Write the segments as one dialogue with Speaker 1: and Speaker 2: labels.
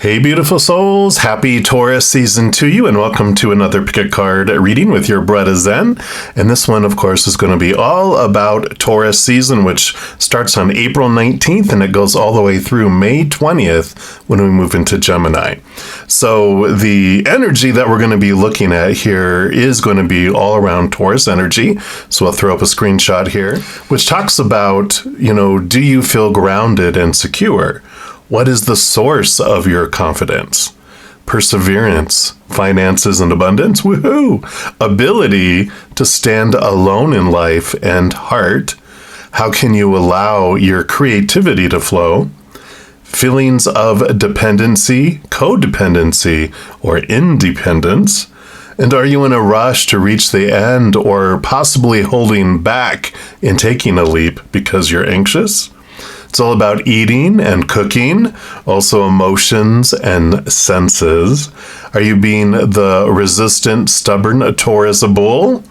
Speaker 1: Hey beautiful souls, happy Taurus season to you, and welcome to another pick a card reading with your brother Zen. And this one, of course, is going to be all about Taurus season, which starts on April 19th and it goes all the way through May 20th when we move into Gemini. So the energy that we're going to be looking at here is going to be all around Taurus energy. So I'll throw up a screenshot here, which talks about, do you feel grounded and secure? What is the source of your confidence? Perseverance, finances and abundance, woohoo! Ability to stand alone in life and heart. How can you allow your creativity to flow? Feelings of dependency, codependency, or independence. And are you in a rush to reach the end or possibly holding back in taking a leap because you're anxious? It's all about eating and cooking, also emotions and senses. Are you being the resistant, stubborn Taurus bull?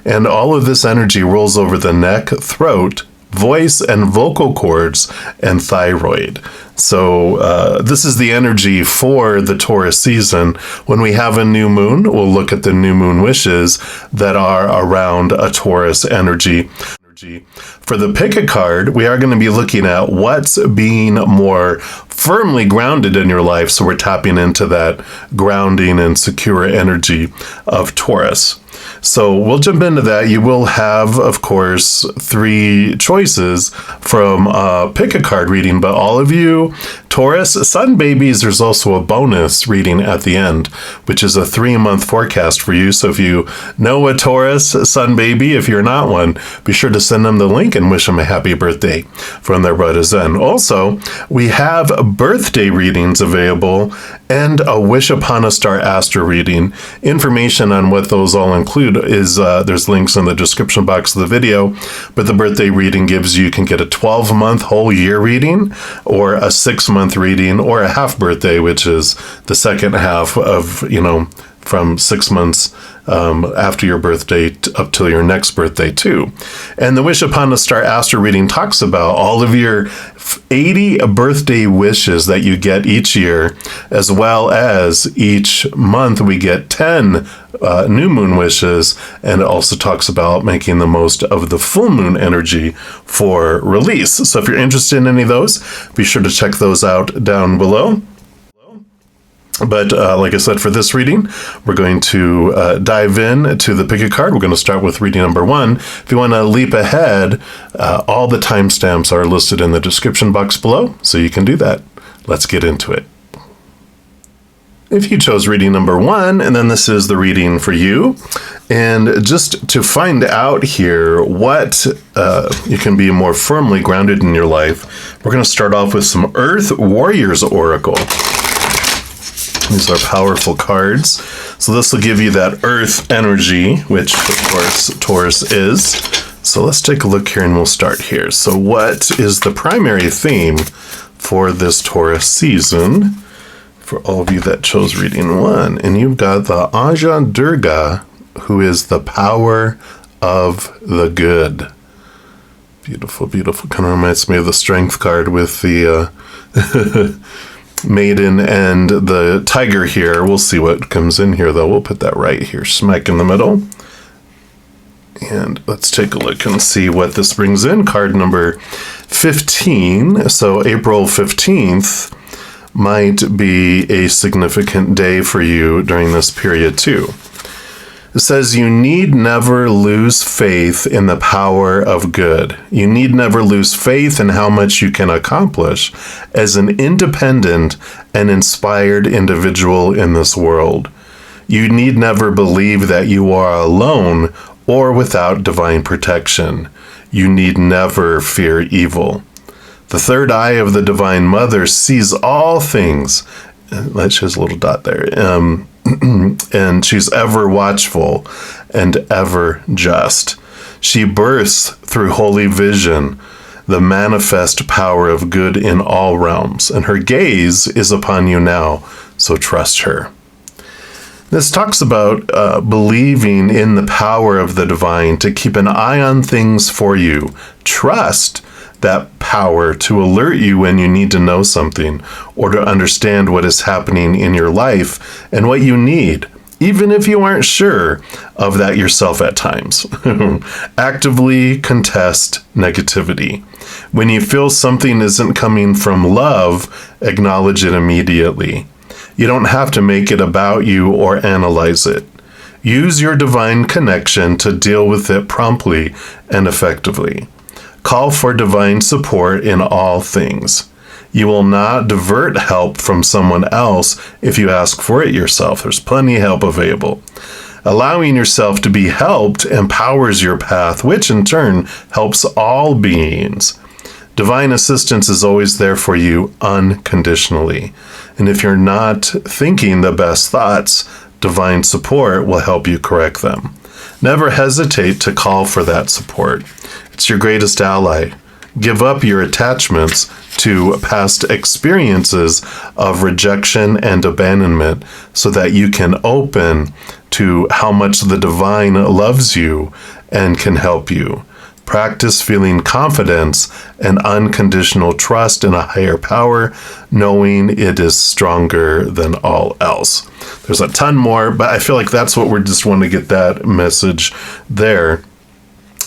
Speaker 1: And all of this energy rolls over the neck, throat, voice and vocal cords, and thyroid. So this is the energy for the Taurus season. When we have a new moon, we'll look at the new moon wishes that are around a Taurus energy. For the pick a card, we are going to be looking at what's being more firmly grounded in your life. So we're tapping into that grounding and secure energy of Taurus. So we'll jump into that. You will have, of course, 3 choices from a pick a card reading, but all of you Taurus sun babies, there's also a bonus reading at the end, which is a 3-month forecast for you. So if you know a Taurus sun baby, if you're not one, be sure to send them the link and wish them a happy birthday from their brother Zen. Also, we have birthday readings available and a Wish Upon a Star Astro reading. Information on what those all include is there's links in the description box of the video, but the birthday reading you can get a 12-month whole year reading or a 6-month reading or a half birthday, which is the second half of, from 6 months after your birthday up till your next birthday too. And the Wish Upon a Star Astro reading talks about all of your 80 birthday wishes that you get each year, as well as each month we get 10 new moon wishes, and it also talks about making the most of the full moon energy for release. So if you're interested in any of those, be sure to check those out down below. But like I said, for this reading, we're going to dive in to the pick a card. We're going to start with reading number 1. If you want to leap ahead, all the timestamps are listed in the description box below, so you can do that. Let's get into it. If you chose reading number 1, and then this is the reading for you. And just to find out here what you can be more firmly grounded in your life, we're going to start off with some Earth Warriors Oracle. These are powerful cards. So this will give you that earth energy, which of course Taurus is. So let's take a look here and we'll start here. So what is the primary theme for this Taurus season for all of you that chose reading 1? And you've got the Aja Durga, who is the power of the good. Beautiful, beautiful. Kind of reminds me of the strength card with the maiden and the tiger here. We'll see what comes in here though. We'll put that right here, smack in the middle. And let's take a look and see what this brings in. Card number 15. So April 15th might be a significant day for you during this period too. It says you need never lose faith in the power of good. You need never lose faith in how much you can accomplish as an independent and inspired individual in this world. You need never believe that you are alone or without divine protection. You need never fear evil. The third eye of the Divine Mother sees all things. She has a little dot there. And she's ever watchful and ever just. She bursts through holy vision, the manifest power of good in all realms, and her gaze is upon you now, so trust her. This talks about believing in the power of the divine to keep an eye on things for you. Trust that power to alert you when you need to know something or to understand what is happening in your life and what you need, even if you aren't sure of that yourself at times. Actively contest negativity. When you feel something isn't coming from love, acknowledge it immediately. You don't have to make it about you or analyze it. Use your divine connection to deal with it promptly and effectively. Call for divine support in all things. You will not divert help from someone else if you ask for it yourself. There's plenty of help available. Allowing yourself to be helped empowers your path, which in turn helps all beings. Divine assistance is always there for you unconditionally. And if you're not thinking the best thoughts, divine support will help you correct them. Never hesitate to call for that support. It's your greatest ally. Give up your attachments to past experiences of rejection and abandonment so that you can open to how much the divine loves you and can help you. Practice feeling confidence and unconditional trust in a higher power, knowing it is stronger than all else. There's a ton more, but I feel like that's what we just want to get that message there.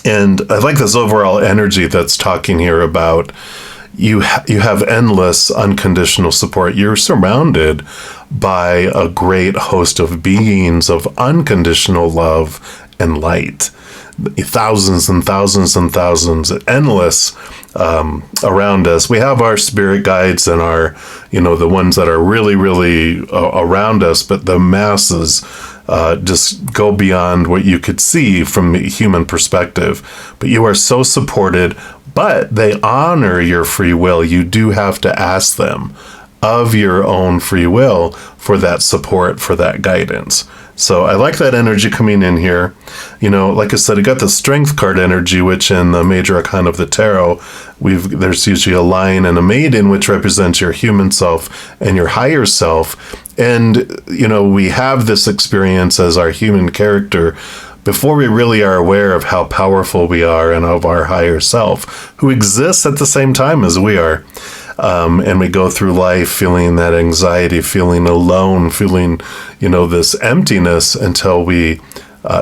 Speaker 1: And I like this overall energy that's talking here about you have endless unconditional support. You're surrounded by a great host of beings of unconditional love and light. Thousands and thousands and thousands, endless around us. We have our spirit guides and our, the ones that are really, really around us, but the masses just go beyond what you could see from the human perspective. But you are so supported, but they honor your free will. You do have to ask them of your own free will for that support, for that guidance. So I like that energy coming in here. Like I said, I got the Strength card energy, which in the Major Arcana of the Tarot, there's usually a lion and a maiden, which represents your human self and your higher self. And, we have this experience as our human character before we really are aware of how powerful we are and of our higher self, who exists at the same time as we are. And we go through life feeling that anxiety, feeling alone, feeling, this emptiness until we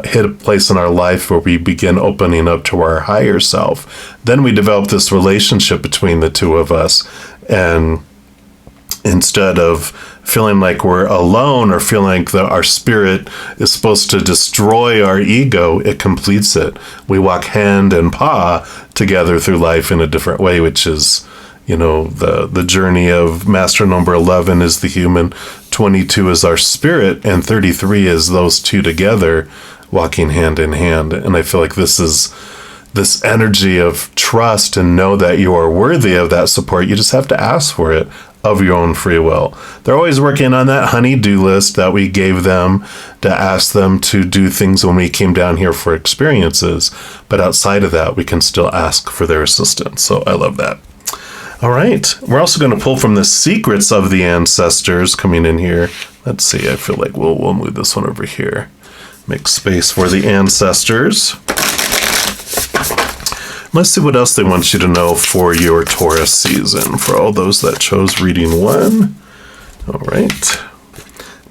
Speaker 1: hit a place in our life where we begin opening up to our higher self. Then we develop this relationship between the two of us. And instead of feeling like we're alone or feeling like our spirit is supposed to destroy our ego, it completes it. We walk hand and paw together through life in a different way, which is the journey of master number 11 is the human, 22 is our spirit, and 33 is those two together walking hand in hand. And I feel like this is this energy of trust and know that you are worthy of that support. You just have to ask for it of your own free will. They're always working on that honey-do list that we gave them to ask them to do things when we came down here for experiences. But outside of that, we can still ask for their assistance. So I love that. All right, we're also going to pull from the Secrets of the Ancestors coming in here. Let's see, I feel like we'll move this one over here. Make space for the Ancestors. Let's see what else they want you to know for your Taurus season, for all those that chose reading 1. All right,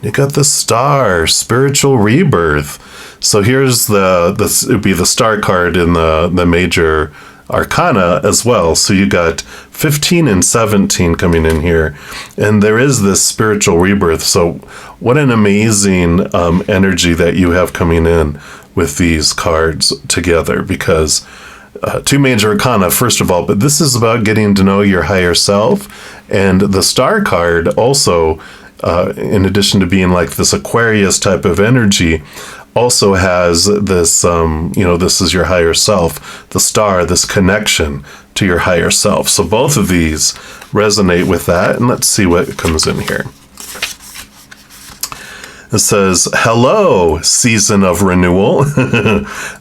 Speaker 1: you got the Star, Spiritual Rebirth. So here's it would be the Star card in the Major Arcana as well. So you got 15 and 17 coming in here, and there is this spiritual rebirth. So what an amazing energy that you have coming in with these cards together, because 2 Major Arcana, first of all, but this is about getting to know your higher self. And the Star card also, in addition to being like this Aquarius type of energy, also has this, this is your higher self, the Star, this connection to your higher self. So both of these resonate with that. And let's see what comes in here. It says, hello, season of renewal.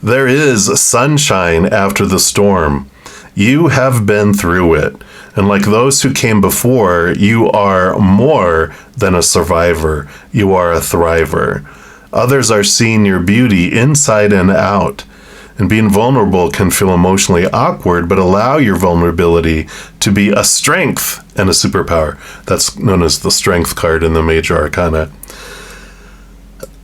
Speaker 1: There is sunshine after the storm. You have been through it. And like those who came before, you are more than a survivor. You are a thriver. Others are seeing your beauty inside and out. And being vulnerable can feel emotionally awkward, but allow your vulnerability to be a strength and a superpower. That's known as the Strength card in the Major Arcana.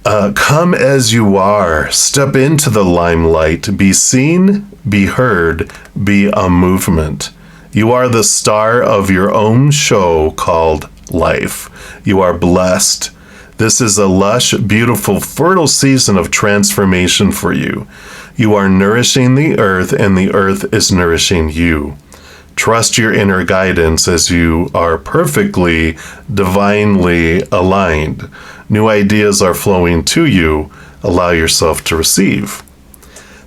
Speaker 1: Come as you are. Step into the limelight. Be seen, be heard, be a movement. You are the star of your own show called life. You are blessed. This is a lush, beautiful, fertile season of transformation for you. You are nourishing the earth, and the earth is nourishing you. Trust your inner guidance as you are perfectly, divinely aligned. New ideas are flowing to you. Allow yourself to receive.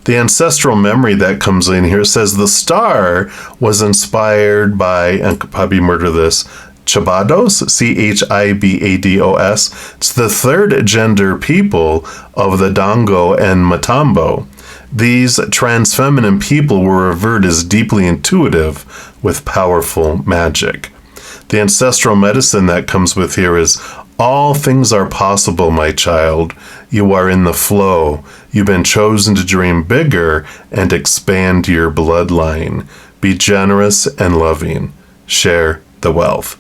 Speaker 1: The ancestral memory that comes in here says the star was inspired by, and could probably murder this, Chibados, Chibados. It's the third gender people of the Dango and Matambo. These trans-feminine people were revered as deeply intuitive with powerful magic. The ancestral medicine that comes with here is, all things are possible, my child. You are in the flow. You've been chosen to dream bigger and expand your bloodline. Be generous and loving. Share the wealth.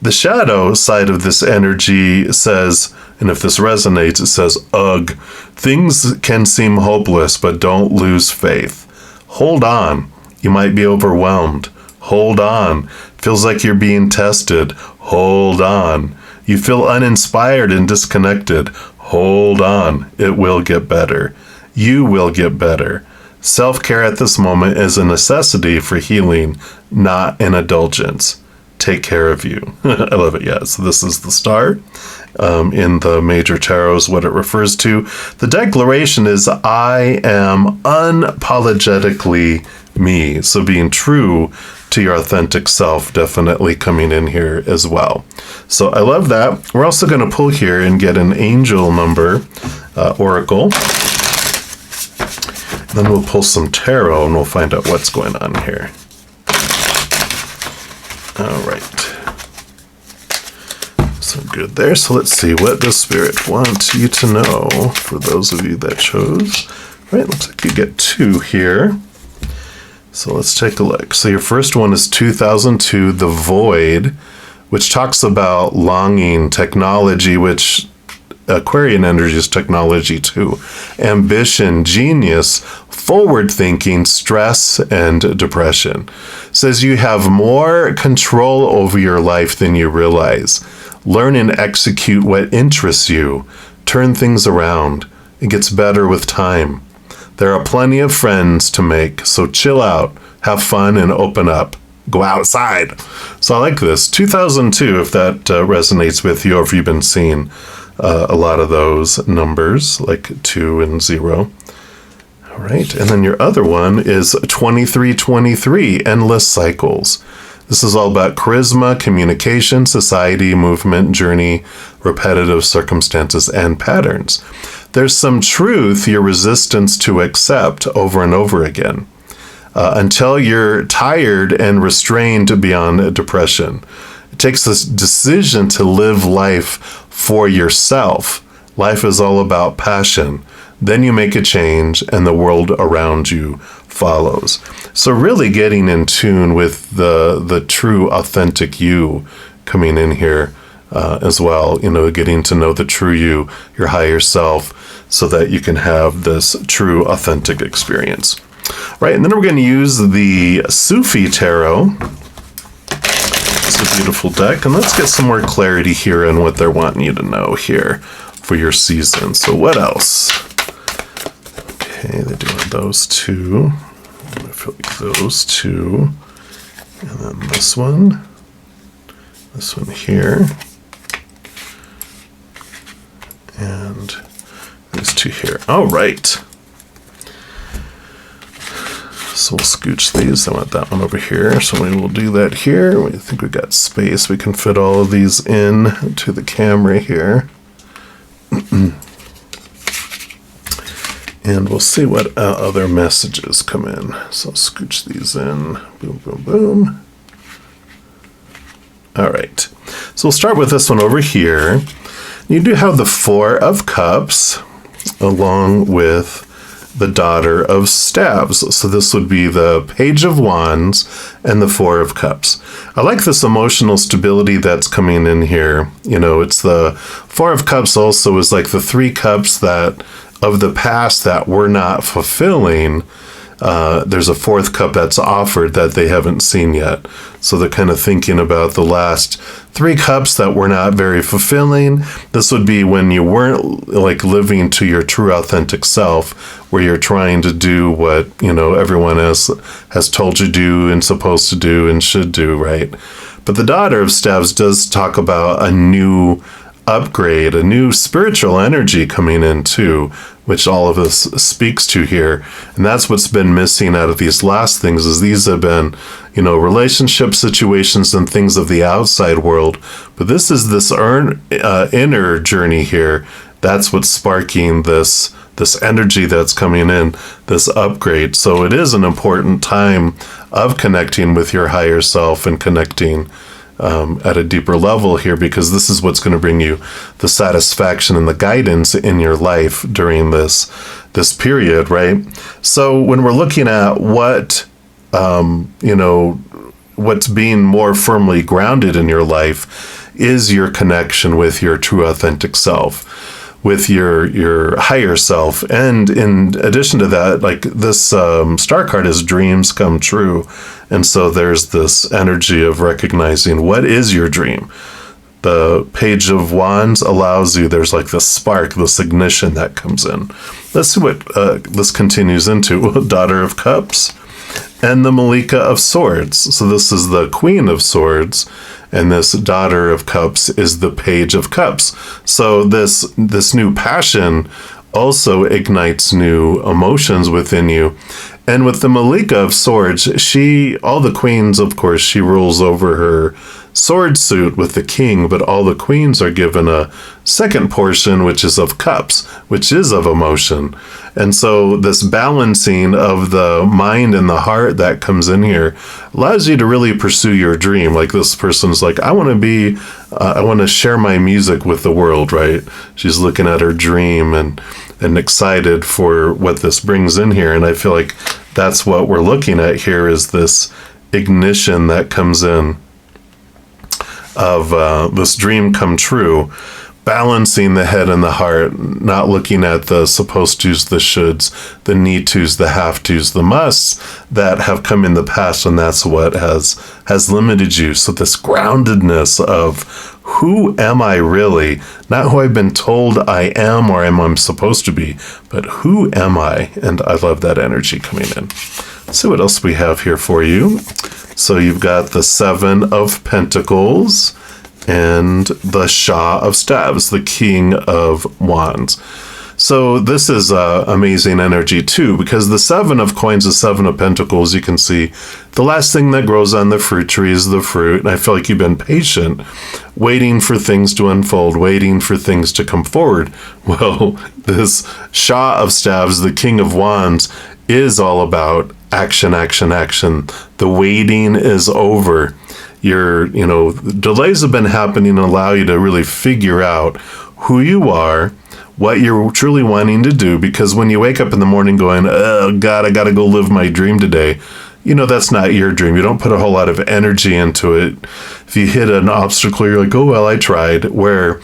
Speaker 1: The shadow side of this energy says, and if this resonates, it says, ugh, things can seem hopeless, but don't lose faith. Hold on. You might be overwhelmed. Hold on. Feels like you're being tested. Hold on. You feel uninspired and disconnected. Hold on. It will get better. You will get better. Self-care at this moment is a necessity for healing, not an indulgence. Take care of you. I love it. Yeah. So this is the star in the Major Tarot is what it refers to. The declaration is, I am unapologetically me. So being true to your authentic self, definitely coming in here as well. So I love that. We're also going to pull here and get an angel number oracle. Then we'll pull some tarot and we'll find out what's going on here. All right. So good there. So let's see. What does Spirit want you to know for those of you that chose? All right. Looks like you get 2 here. So let's take a look. So your first one is 2002, The Void, which talks about longing, technology, which Aquarian energy is technology too. Ambition, genius, forward thinking, stress, and depression. It says you have more control over your life than you realize. Learn and execute what interests you. Turn things around. It gets better with time. There are plenty of friends to make, so chill out, have fun, and open up. Go outside. So I like this. 2002, if that resonates with you, or if you've been seeing a lot of those numbers, like 2 and 0. All right, and then your other one is 2323, Endless Cycles. This is all about charisma, communication, society, movement, journey, repetitive circumstances, and patterns. There's some truth your resistance to accept over and over again until you're tired and restrained beyond depression. It takes this decision to live life for yourself. Life is all about passion. Then you make a change and the world around you follows. So really getting in tune with the true authentic you coming in here as well, you know, getting to know the true you, your higher self, so that you can have this true authentic experience. Right, and then we're going to use the Sufi Tarot. It's a beautiful deck, and let's get some more clarity here on what they're wanting you to know here for your season. So what else? Okay, they're doing those 2. I feel like those 2. And then this one here. And these 2 here. All right. So we'll scooch these. I want that one over here. So we will do that here. I think we got space. We can fit all of these in to the camera here. And we'll see what other messages come in. So scooch these in. Boom, boom, boom. All right. So we'll start with this one over here. You do have the 4 of Cups along with the Daughter of Staves. So this would be the Page of Wands and the Four of Cups. I like this emotional stability that's coming in here. It's the Four of Cups also is like the three cups that of the past that we're not fulfilling. There's a fourth cup that's offered that they haven't seen yet. So they're kind of thinking about the last three cups that were not very fulfilling. This would be when you weren't like living to your true authentic self, where you're trying to do what, everyone else has told you to do and supposed to do and should do, right? But the Daughter of Staves does talk about a new upgrade, a new spiritual energy coming in too, which all of this speaks to here. And that's what's been missing out of these last things, is these have been, relationship situations and things of the outside world. But this is this inner journey here. That's what's sparking this energy that's coming in, this upgrade. So it is an important time of connecting with your higher self and connecting at a deeper level here, because this is what's going to bring you the satisfaction and the guidance in your life during this period, right? So when we're looking at what what's being more firmly grounded in your life is your connection with your true authentic self, with your higher self. And in addition to that, like this star card is dreams come true. And so there's this energy of recognizing what is your dream. The Page of Wands allows you, there's like this spark, this ignition that comes in. Let's see what this continues into. Daughter of Cups and the Malika of Swords. So this is the Queen of Swords, and this Daughter of Cups is the Page of Cups. So this new passion also ignites new emotions within you. And with the Malika of Swords, all the queens, of course, she rules over her sword suit with the king, but all the queens are given a second portion, which is of cups, which is of emotion. And so this balancing of the mind and the heart that comes in here allows you to really pursue your dream. Like this person's like, I want to share my music with the world, right? She's looking at her dream and excited for what this brings in here. And I feel like that's what we're looking at here, is this ignition that comes in of this dream come true, balancing the head and the heart, not looking at the supposed tos, the shoulds, the need tos, the have tos, the musts that have come in the past, and that's what has limited you. So this groundedness of who am I really, not who I've been told I am or I'm supposed to be, but who am I? And I love that energy coming in. Let's see what else we have here for you. So you've got the Seven of Pentacles and the Shah of Staves, the King of Wands. So this is amazing energy too, because the Seven of Coins, the Seven of Pentacles, you can see the last thing that grows on the fruit tree is the fruit. And I feel like you've been patient, waiting for things to unfold, waiting for things to come forward. Well, this Shah of Staves, the King of Wands, is all about action, action, action. The waiting is over. Your, delays have been happening and allow you to really figure out who you are, what you're truly wanting to do. Because when you wake up in the morning going, oh God, I got to go live my dream today, that's not your dream. You don't put a whole lot of energy into it. If you hit an obstacle, you're like, oh, well, I tried. Where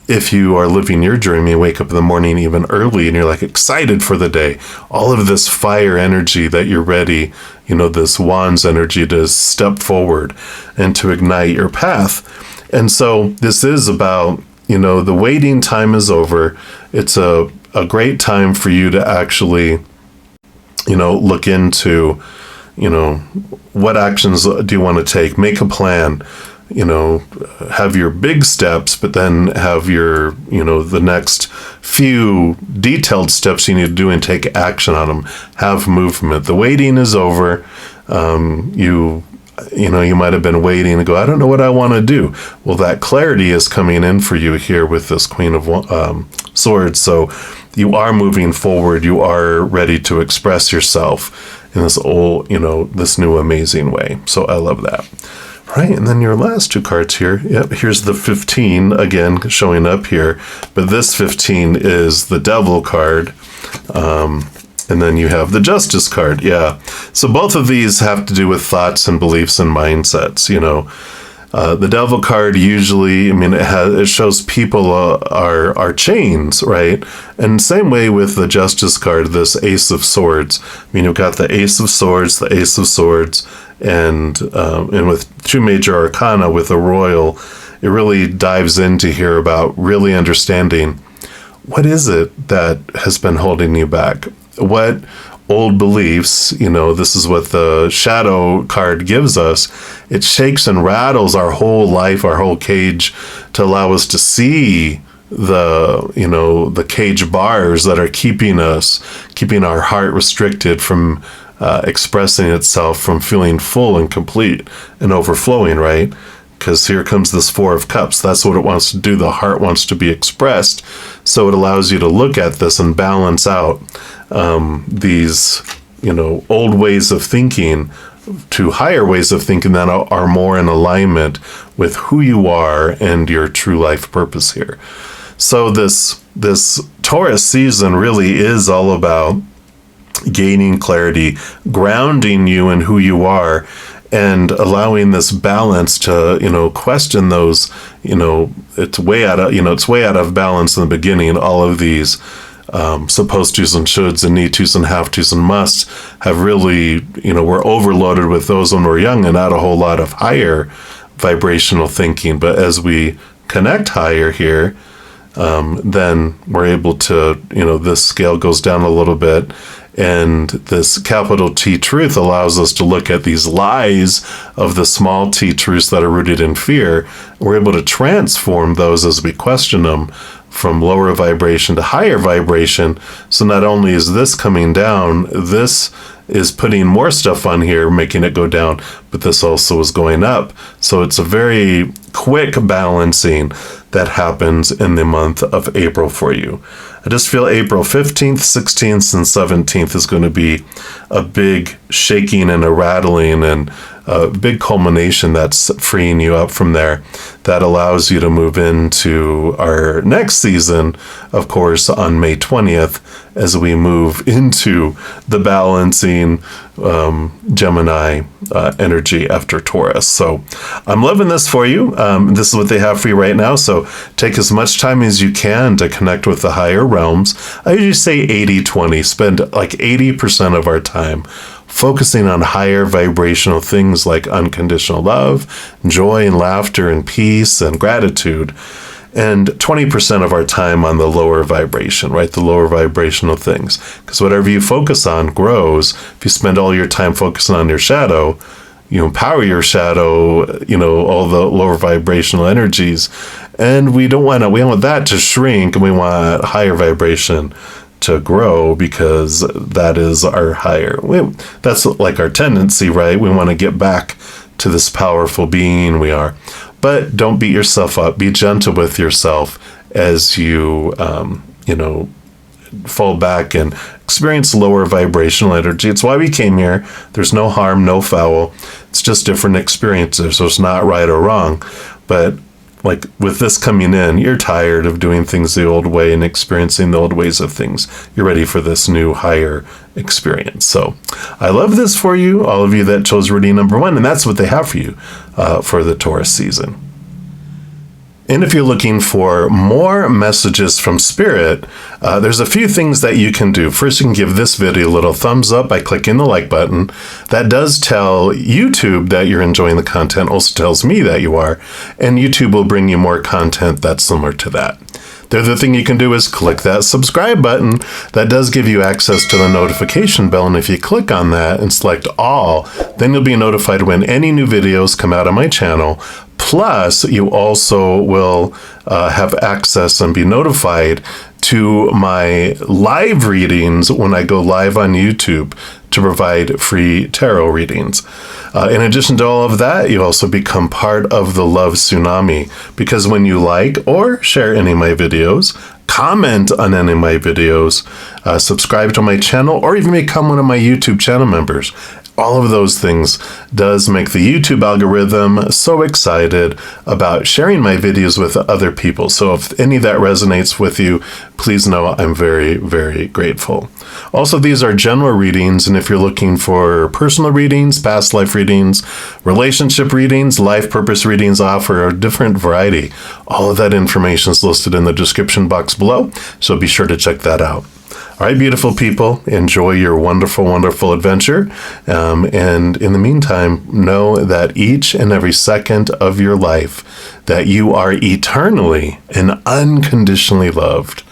Speaker 1: if you are living your dream, you wake up in the morning even early and you're like excited for the day. All of this fire energy that you're ready, this Wands energy to step forward and to ignite your path. And so this is about, the waiting time is over. It's a great time for you to actually, look into, what actions do you want to take? Make a plan. Have your big steps, but then have your, the next few detailed steps you need to do and take action on them. Have movement. The waiting is over. You might have been waiting and go, I don't know what I want to do. Well, that clarity is coming in for you here with this Queen of Swords. So you are moving forward. You are ready to express yourself in this this new amazing way. So I love that. Right, and then your last two cards here. Yep, here's the 15 again showing up here, but this 15 is the Devil card. And then you have the Justice card. Yeah. So both of these have to do with thoughts and beliefs and mindsets, you know. The Devil card usually, I mean, it shows people are chains, right? And same way with the Justice card, this Ace of Swords. I mean, you've got the Ace of Swords, the Ace of Swords, and with two major arcana with the Royal, it really dives into here about really understanding what is it that has been holding you back? What old beliefs, you know, this is what the Shadow card gives us. It shakes and rattles our whole life, our whole cage, to allow us to see the, you know, the cage bars that are keeping our heart restricted from expressing itself, from feeling full and complete and overflowing, right? Because here comes this Four of Cups. That's what it wants to do. The heart wants to be expressed. So it allows you to look at this and balance out these, you know, old ways of thinking to higher ways of thinking that are more in alignment with who you are and your true life purpose here. So this Taurus season really is all about gaining clarity, grounding you in who you are, and allowing this balance to, you know, question those, you know, it's way out of balance in the beginning. All of these supposed tos and shoulds and need tos and have tos and musts have really, you know, we're overloaded with those when we're young and not a whole lot of higher vibrational thinking. But as we connect higher here, then we're able to, you know, this scale goes down a little bit. And this capital T truth allows us to look at these lies of the small t truths that are rooted in fear. We're able to transform those as we question them from lower vibration to higher vibration. So not only is this coming down, this is putting more stuff on here, making it go down, but this also is going up. So it's a very quick balancing that happens in the month of April for you. I just feel April 15th, 16th, and 17th is going to be a big shaking and a rattling and a big culmination that's freeing you up from there. That allows you to move into our next season, of course, on May 20th, as we move into the balancing Gemini energy after Taurus. So I'm loving this for you. This is what they have for you right now. So take as much time as you can to connect with the higher realms. I usually say 80-20. Spend like 80% of our time focusing on higher vibrational things like unconditional love, joy and laughter and peace and gratitude. And 20% of our time on the lower vibration, right? The lower vibrational things. Because whatever you focus on grows. If you spend all your time focusing on your shadow, you empower your shadow, you know, all the lower vibrational energies. And we want that to shrink, and we want higher vibration to grow, because that is our that's like our tendency, right? We want to get back to this powerful being we are. But don't beat yourself up. Be gentle with yourself as you, you know, fall back and experience lower vibrational energy. It's why we came here. There's no harm, no foul. It's just different experiences. So it's not right or wrong. But like with this coming in, you're tired of doing things the old way and experiencing the old ways of things. You're ready for this new higher experience. So I love this for you, all of you that chose reading number 1, and that's what they have for you for the Taurus season. And if you're looking for more messages from Spirit, there's a few things that you can do. First, you can give this video a little thumbs up by clicking the like button. That does tell YouTube that you're enjoying the content, also tells me that you are, and YouTube will bring you more content that's similar to that. The other thing you can do is click that subscribe button. That does give you access to the notification bell, and if you click on that and select all, then you'll be notified when any new videos come out on my channel. Plus, you also will have access and be notified to my live readings when I go live on YouTube to provide free tarot readings. In addition to all of that, you also become part of the Love Tsunami, because when you like or share any of my videos, comment on any of my videos, subscribe to my channel, or even become one of my YouTube channel members, all of those things does make the YouTube algorithm so excited about sharing my videos with other people. So if any of that resonates with you, please know I'm very, very grateful. Also, these are general readings, and if you're looking for personal readings, past life readings, relationship readings, life purpose readings, I offer a different variety. All of that information is listed in the description box below, so be sure to check that out. All right, beautiful people, enjoy your wonderful, wonderful adventure. And in the meantime, know that each and every second of your life, that you are eternally and unconditionally loved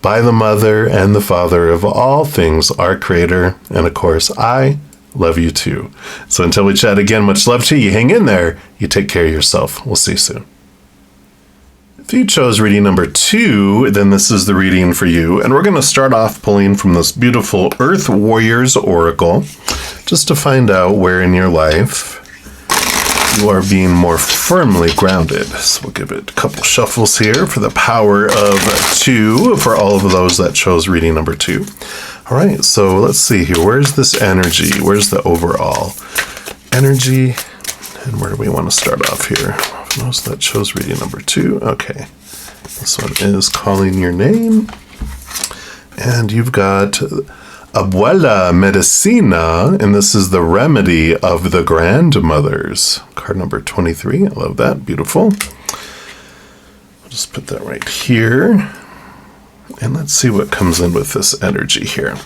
Speaker 1: by the Mother and the Father of all things, our Creator. And of course, I love you too. So until we chat again, much love to you. You hang in there. You take care of yourself. We'll see you soon. If you chose reading number 2, then this is the reading for you. And we're going to start off pulling from this beautiful Earth Warriors Oracle, just to find out where in your life you are being more firmly grounded. So we'll give it a couple shuffles here for the power of 2 for all of those that chose reading number 2. All right, so let's see here. Where's this energy? Where's the overall energy? And where do we want to start off here? For those that chose reading number 2. Okay. This one is calling your name. And you've got Abuela Medicina, and this is the remedy of the grandmothers. Card number 23. I love that. Beautiful. I'll just put that right here. And let's see what comes in with this energy here.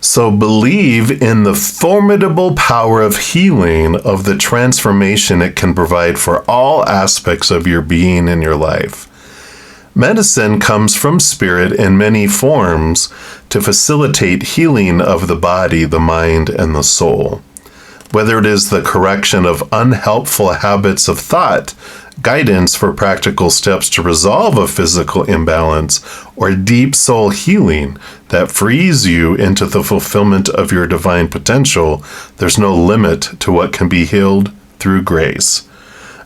Speaker 1: So believe in the formidable power of healing, of the transformation it can provide for all aspects of your being in your life. Medicine comes from spirit in many forms to facilitate healing of the body, the mind, and the soul. Whether it is the correction of unhelpful habits of thought, guidance for practical steps to resolve a physical imbalance, or deep soul healing that frees you into the fulfillment of your divine potential, there's no limit to what can be healed through grace.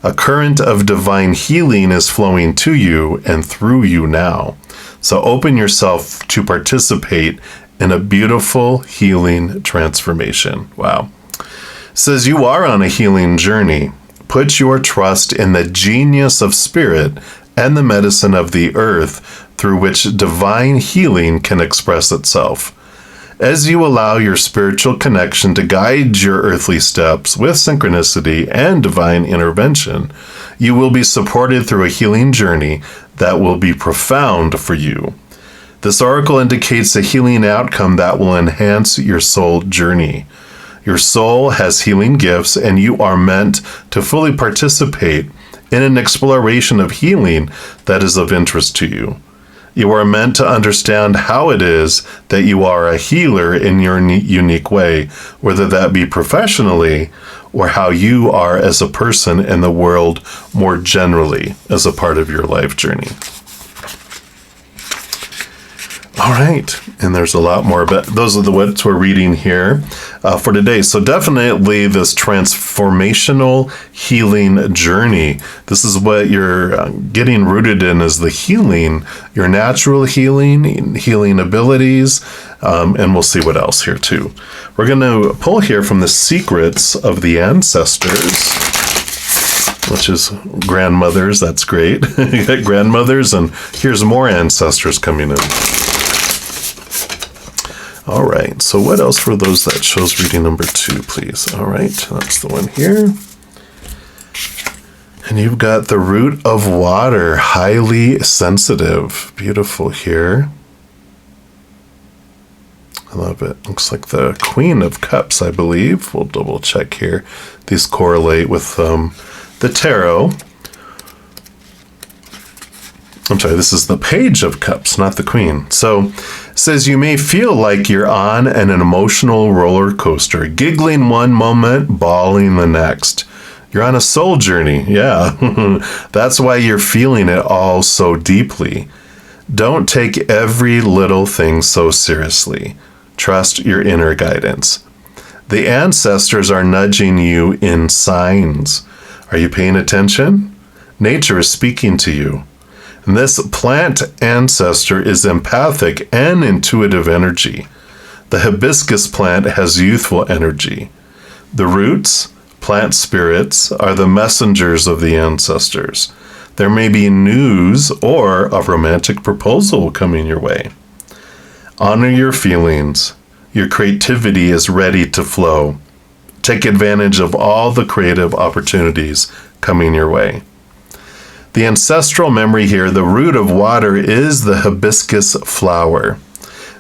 Speaker 1: A current of divine healing is flowing to you and through you now. So open yourself to participate in a beautiful healing transformation. Wow. It says you are on a healing journey. Put your trust in the genius of spirit and the medicine of the earth through which divine healing can express itself. As you allow your spiritual connection to guide your earthly steps with synchronicity and divine intervention, you will be supported through a healing journey that will be profound for you. This oracle indicates a healing outcome that will enhance your soul journey. Your soul has healing gifts, and you are meant to fully participate in an exploration of healing that is of interest to you. You are meant to understand how it is that you are a healer in your unique way, whether that be professionally or how you are as a person in the world more generally as a part of your life journey. All right, and there's a lot more, but those are the what we're reading here for today. So definitely this transformational healing journey. This is what you're getting rooted in, is the healing, your natural healing, healing abilities, and we'll see what else here too. We're going to pull here from the secrets of the ancestors, which is grandmothers. That's great. You got grandmothers, and here's more ancestors coming in. All right, so what else for those that chose reading number 2, please? All right, that's the one here. And you've got the root of water, highly sensitive. Beautiful here. I love it. Looks like the Queen of Cups, I believe. We'll double check here. These correlate with the tarot. I'm sorry, this is the Page of Cups, not the Queen. So it says you may feel like you're on an emotional roller coaster, giggling one moment, bawling the next. You're on a soul journey. Yeah, that's why you're feeling it all so deeply. Don't take every little thing so seriously. Trust your inner guidance. The ancestors are nudging you in signs. Are you paying attention? Nature is speaking to you. This plant ancestor is empathic and intuitive energy. The hibiscus plant has youthful energy. The roots, plant spirits, are the messengers of the ancestors. There may be news or a romantic proposal coming your way. Honor your feelings. Your creativity is ready to flow. Take advantage of all the creative opportunities coming your way. The ancestral memory here, the root of water, is the hibiscus flower.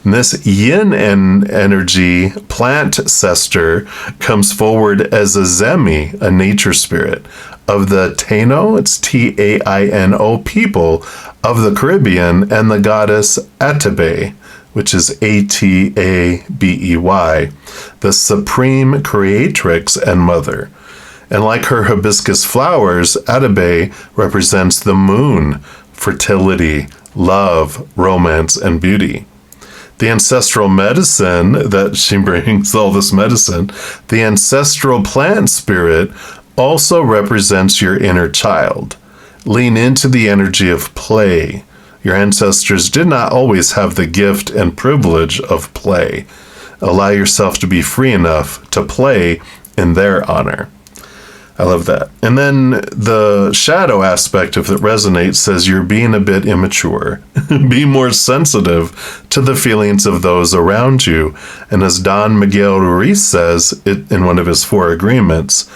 Speaker 1: And this yin energy plant ancestor comes forward as a zemi, a nature spirit, of the Taino, it's Taino people of the Caribbean, and the goddess Atabey, which is Atabey, the supreme creatrix and mother. And like her hibiscus flowers, Atabey represents the moon, fertility, love, romance, and beauty. The ancestral medicine that she brings, all this medicine, the ancestral plant spirit also represents your inner child. Lean into the energy of play. Your ancestors did not always have the gift and privilege of play. Allow yourself to be free enough to play in their honor. I love that. And then the shadow aspect of it resonates says you're being a bit immature. Be more sensitive to the feelings of those around you. And as Don Miguel Ruiz says it in one of his 4 agreements,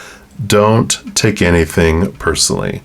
Speaker 1: don't take anything personally.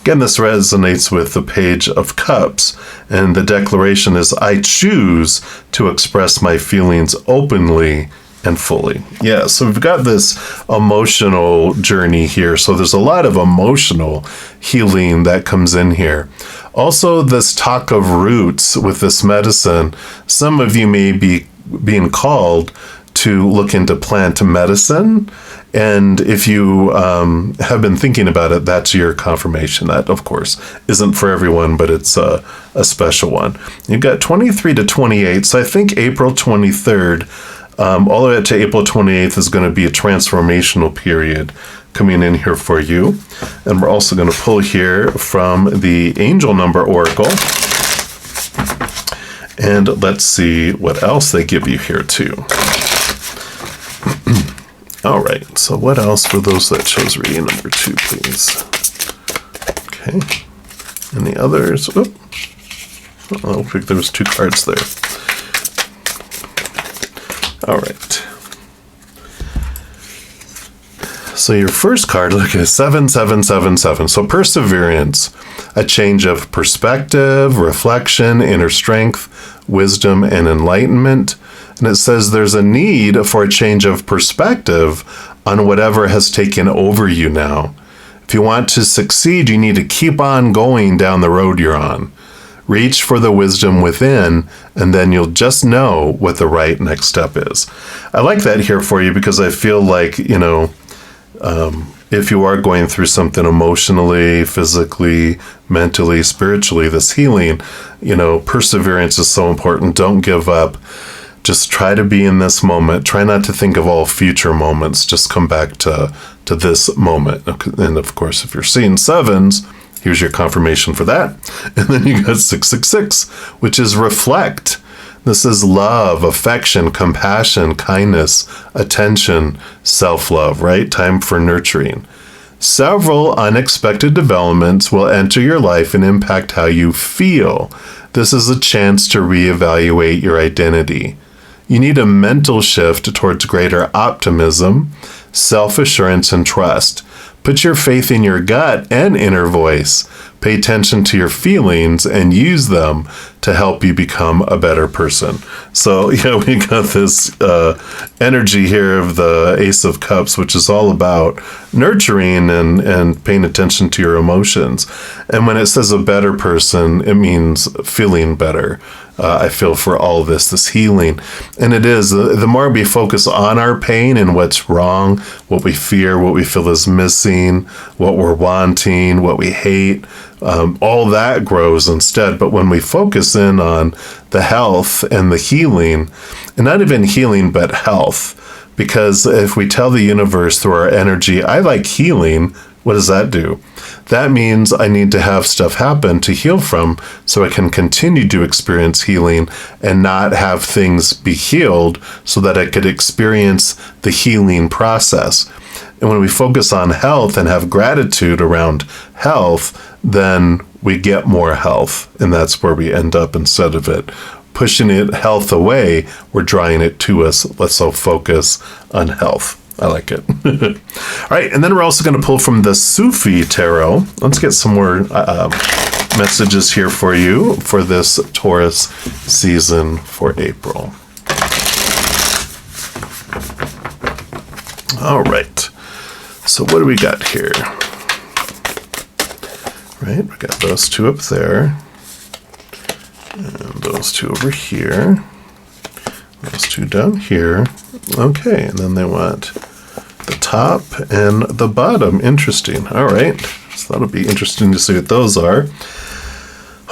Speaker 1: Again, this resonates with the Page of Cups, and the declaration is, I choose to express my feelings openly and fully. Yeah, so we've got this emotional journey here. So there's a lot of emotional healing that comes in here. Also, this talk of roots with this medicine, some of you may be being called to look into plant medicine. And if you have been thinking about it, that's your confirmation. That, of course, isn't for everyone, but it's a special one. You've got 23 to 28. So I think April 23rd, all the way up to April 28th is going to be a transformational period coming in here for you. And we're also going to pull here from the Angel Number Oracle. And let's see what else they give you here too. All right, so what else for those that chose reading number 2, please? Okay, and the others, oh, I think there was 2 cards there. All right. So your first card, look at 7777. So perseverance, a change of perspective, reflection, inner strength, wisdom, and enlightenment. And it says there's a need for a change of perspective on whatever has taken over you now. If you want to succeed, you need to keep on going down the road you're on. Reach for the wisdom within, and then you'll just know what the right next step is. I like that here for you because I feel like, if you are going through something emotionally, physically, mentally, spiritually, this healing, perseverance is so important. Don't give up. Just try to be in this moment. Try not to think of all future moments. Just come back to this moment. And of course, if you're seeing 7s, here's your confirmation for that. And then you got 666, which is reflect. This is love, affection, compassion, kindness, attention, self-love, right? Time for nurturing. Several unexpected developments will enter your life and impact how you feel. This is a chance to reevaluate your identity. You need a mental shift towards greater optimism, self-assurance, and trust. Put your faith in your gut and inner voice. Pay attention to your feelings and use them to help you become a better person. So, we got this energy here of the Ace of Cups, which is all about nurturing and paying attention to your emotions. And when it says a better person, it means feeling better. I feel for all this healing. And it is, the more we focus on our pain and what's wrong, what we fear, what we feel is missing, what we're wanting, what we hate, all that grows instead. But when we focus in on the health and the healing, and not even healing, but health, because if we tell the universe through our energy, I like healing, What does that do? That means I need to have stuff happen to heal from so I can continue to experience healing and not have things be healed so that I could experience the healing process. And when we focus on health and have gratitude around health, then we get more health. And that's where we end up. Instead of it pushing health away, we're drawing it to us. Let's all focus on health. I like it. All right, and then we're also going to pull from the Sufi Tarot. Let's get some more messages here for you for this Taurus season for April. All right. So what do we got here? Right, we got those two up there. And those two over here. Those two down here. Okay, and then they want the top and the bottom. Interesting. All right. So that'll be interesting to see what those are.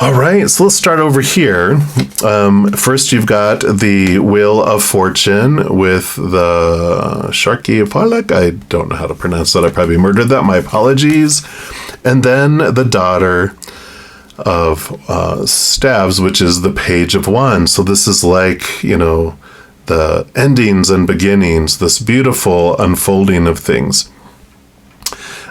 Speaker 1: All right, so let's start over here. First, you've got the Wheel of Fortune with the Sharky Pollock. I don't know how to pronounce that. I probably murdered that. My apologies. And then the Daughter of Staves, which is the Page of Wands. So this is like, you know, the endings and beginnings, this beautiful unfolding of things.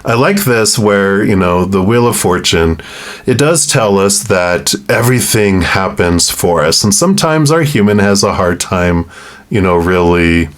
Speaker 1: I like this where, you know, the Wheel of Fortune, it does tell us that everything happens for us. And sometimes our human has a hard time, you know, really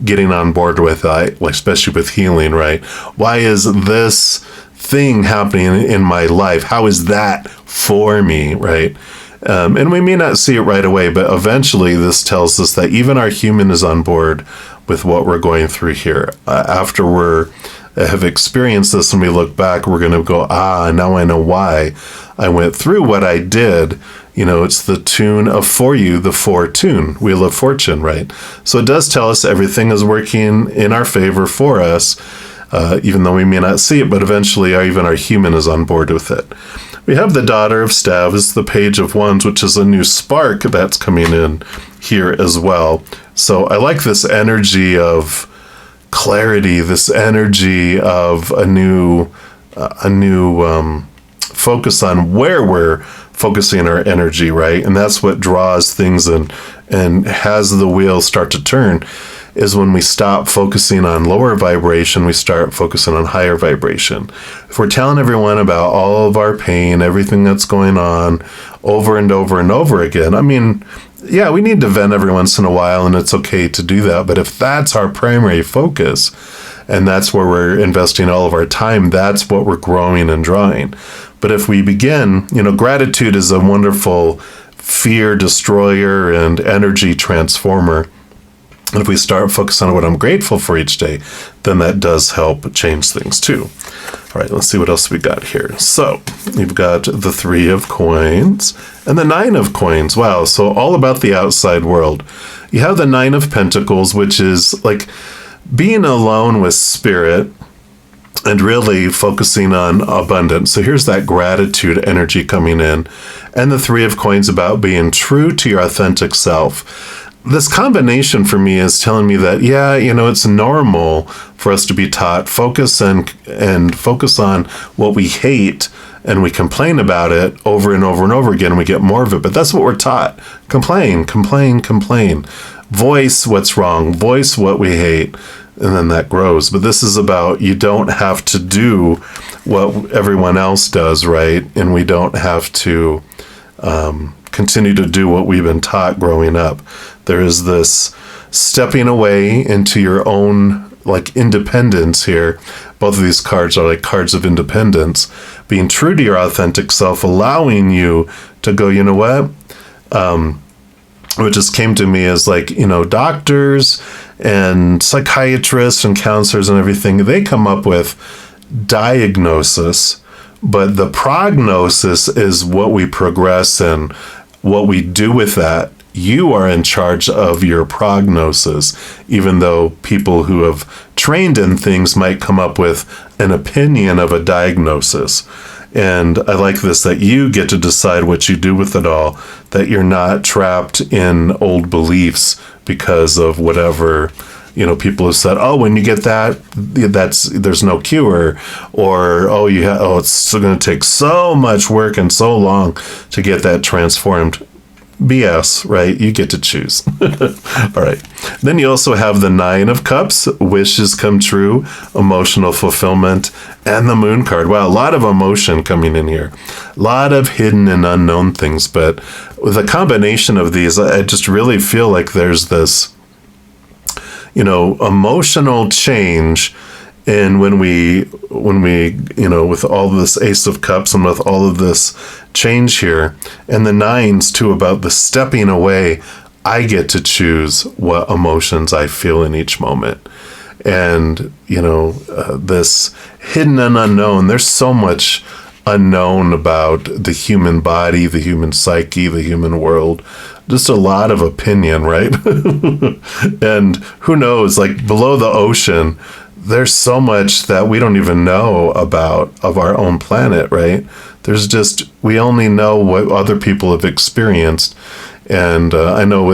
Speaker 1: getting on board with that, like especially with healing, right? Why is this thing happening in my life? How is that for me, right? And we may not see it right away, but eventually this tells us that even our human is on board with what we're going through here. After we have experienced this and we look back, we're going to go, now I know why I went through what I did. You know, it's the tune of For You, the Fortune, Wheel of Fortune, right? So it does tell us everything is working in our favor for us, even though we may not see it, but eventually even our human is on board with it. We have the Daughter of Staves, the Page of Wands, which is a new spark that's coming in here as well. So I like this energy of clarity, this energy of a new focus on where we're focusing our energy, right? And that's what draws things and has the wheel start to turn, is when we stop focusing on lower vibration, we start focusing on higher vibration. If we're telling everyone about all of our pain, everything that's going on over and over and over again, I mean, yeah, we need to vent every once in a while, and it's okay to do that. But if that's our primary focus, and that's where we're investing all of our time, that's what we're growing and drawing. But if we begin, you know, gratitude is a wonderful fear destroyer and energy transformer. And if we start focusing on what I'm grateful for each day, then that does help change things too. All right, let's see what else we got here. So you've got the 3 of Coins and the 9 of Coins. Wow, so all about the outside world. You have the 9 of Pentacles, which is like being alone with spirit and really focusing on abundance. So here's that gratitude energy coming in. And the 3 of Coins about being true to your authentic self. This combination for me is telling me that, yeah, you know, it's normal for us to be taught focus and focus on what we hate, and we complain about it over and over and over again, and we get more of it. But that's what we're taught. Complain, complain, complain. Voice what's wrong, voice what we hate, and then that grows. But this is about, you don't have to do what everyone else does, right? And we don't have to continue to do what we've been taught growing up. There is this stepping away into your own, like, independence here. Both of these cards are like cards of independence. Being true to your authentic self, allowing you to go, you know what? What just came to me is, like, you know, doctors and psychiatrists and counselors and everything, they come up with diagnosis, but the prognosis is what we progress and what we do with that. You are in charge of your prognosis, even though people who have trained in things might come up with an opinion of a diagnosis. And I like this, that you get to decide what you do with it all, that you're not trapped in old beliefs because of whatever, people have said, oh, when you get that, there's no cure, or it's still going to take so much work and so long to get that transformed. BS, right? You get to choose. All right. Then you also have the Nine of Cups, wishes come true, emotional fulfillment, and the Moon card. Wow, a lot of emotion coming in here. A lot of hidden and unknown things. But with a combination of these, I just really feel like there's this, emotional change. And when we, with all this Ace of Cups and with all of this change here, and the nines too, about the stepping away, I get to choose what emotions I feel in each moment. And, this hidden and unknown, there's so much unknown about the human body, the human psyche, the human world. Just a lot of opinion, right? And who knows, like below the ocean, there's so much that we don't even know about of our own planet, right? We only know what other people have experienced. And I know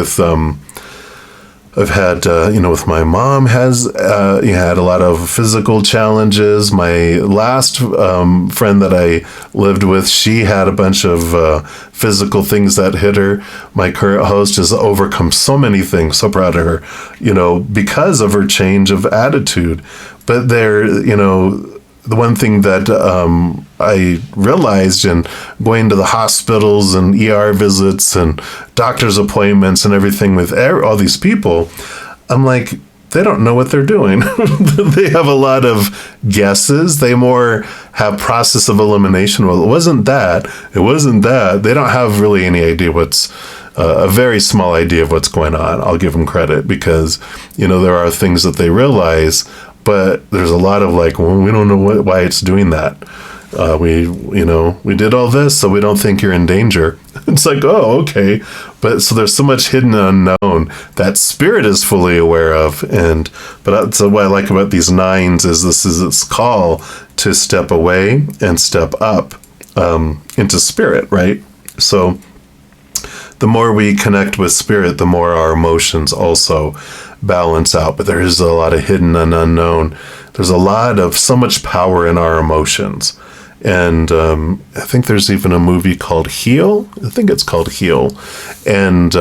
Speaker 1: I've had, with my mom had a lot of physical challenges. My last friend that I lived with, she had a bunch of physical things that hit her. My current host has overcome so many things. So proud of her, because of her change of attitude. But the one thing that I realized in going to the hospitals and ER visits and doctor's appointments and everything with all these people, I'm like, they don't know what they're doing. They have a lot of guesses. They more have process of elimination. Well, it wasn't that. They don't have really any idea a very small idea of what's going on. I'll give them credit because, there are things that they realize, but there's a lot of like, well, we don't know why it's doing that. We did all this, so we don't think you're in danger. It's like, oh, okay. But so there's so much hidden unknown that spirit is fully aware of. But so what I like about these nines is this is its call to step away and step up into spirit, right? So the more we connect with spirit, the more our emotions also balance out. But there is a lot of hidden and unknown. There's so much power in our emotions. And I think there's even a movie called Heal. I think it's called Heal. And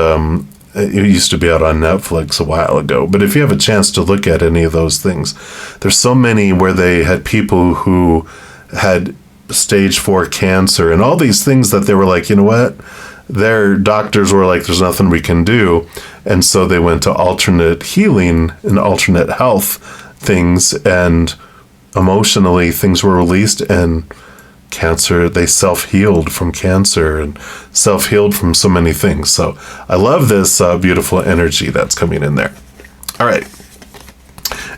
Speaker 1: it used to be out on Netflix a while ago. But if you have a chance to look at any of those things, there's so many where they had people who had stage 4 cancer and all these things that they were like, you know what? Their doctors were like, there's nothing we can do. And so they went to alternate healing and alternate health things. And emotionally, things were released and cancer, they self-healed from cancer and self-healed from so many things. So I love this beautiful energy that's coming in there. All right.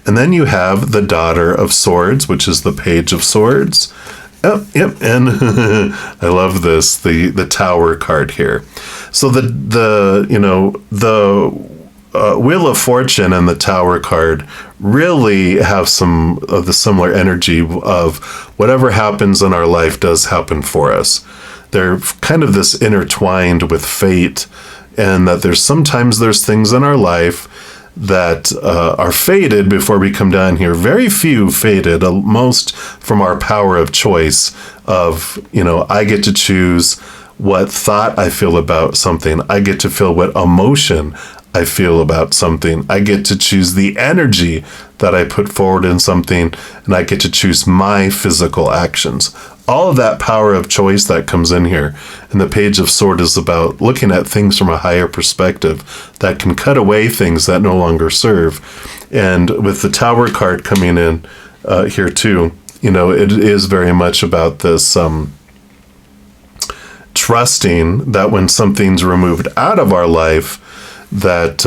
Speaker 1: And then you have the Daughter of Swords, which is the Page of Swords. Yep. And I love this, the Tower card here. So the Wheel of Fortune and the Tower card really have some of the similar energy of whatever happens in our life does happen for us. They're kind of this intertwined with fate, and that sometimes there's things in our life that are fated before we come down here. Very few fated, most from our power of choice of, I get to choose what thought I feel about something. I get to feel what emotion I feel about something. I get to choose the energy that I put forward in something, and I get to choose my physical actions. All of that power of choice that comes in here. And the Page of Swords is about looking at things from a higher perspective that can cut away things that no longer serve. And with the Tower card coming in here too, it is very much about this trusting that when something's removed out of our life, that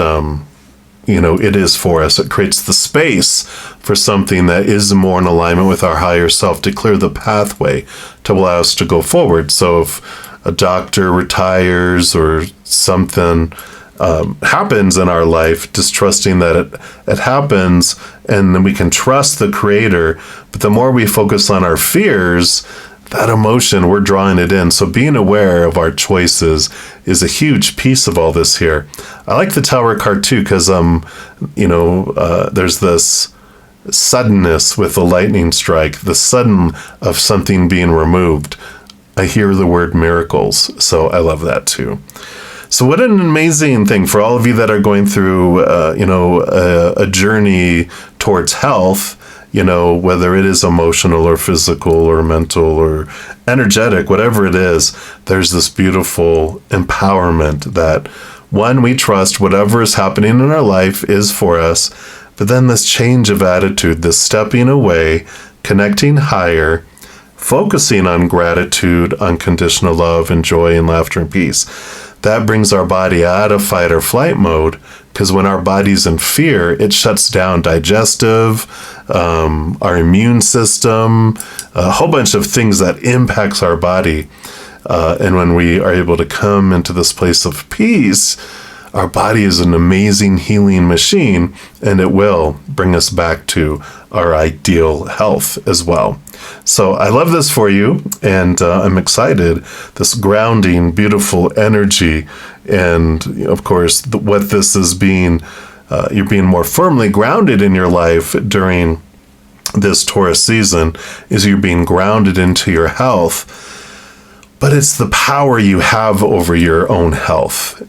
Speaker 1: it is for us. It creates the space for something that is more in alignment with our higher self to clear the pathway to allow us to go forward. So if a doctor retires or something happens in our life, just trusting that it happens, and then we can trust the Creator. But the more we focus on our fears, that emotion, we're drawing it in. So being aware of our choices is a huge piece of all this here. I like the Tower card too, because there's this suddenness with the lightning strike, the sudden of something being removed. I hear the word miracles, so I love that too. So what an amazing thing for all of you that are going through, a journey towards health, whether it is emotional or physical or mental or energetic, whatever it is, there's this beautiful empowerment that, one, we trust whatever is happening in our life is for us, but then this change of attitude, this stepping away, connecting higher, focusing on gratitude, unconditional love and joy and laughter and peace. That brings our body out of fight or flight mode, because when our body's in fear, it shuts down digestive, our immune system, a whole bunch of things that impacts our body. And when we are able to come into this place of peace, our body is an amazing healing machine, and it will bring us back to our ideal health as well. So I love this for you, and I'm excited. This grounding, beautiful energy, and of course, what this is being, you're being more firmly grounded in your life during this Taurus season, is you're being grounded into your health. But it's the power you have over your own health,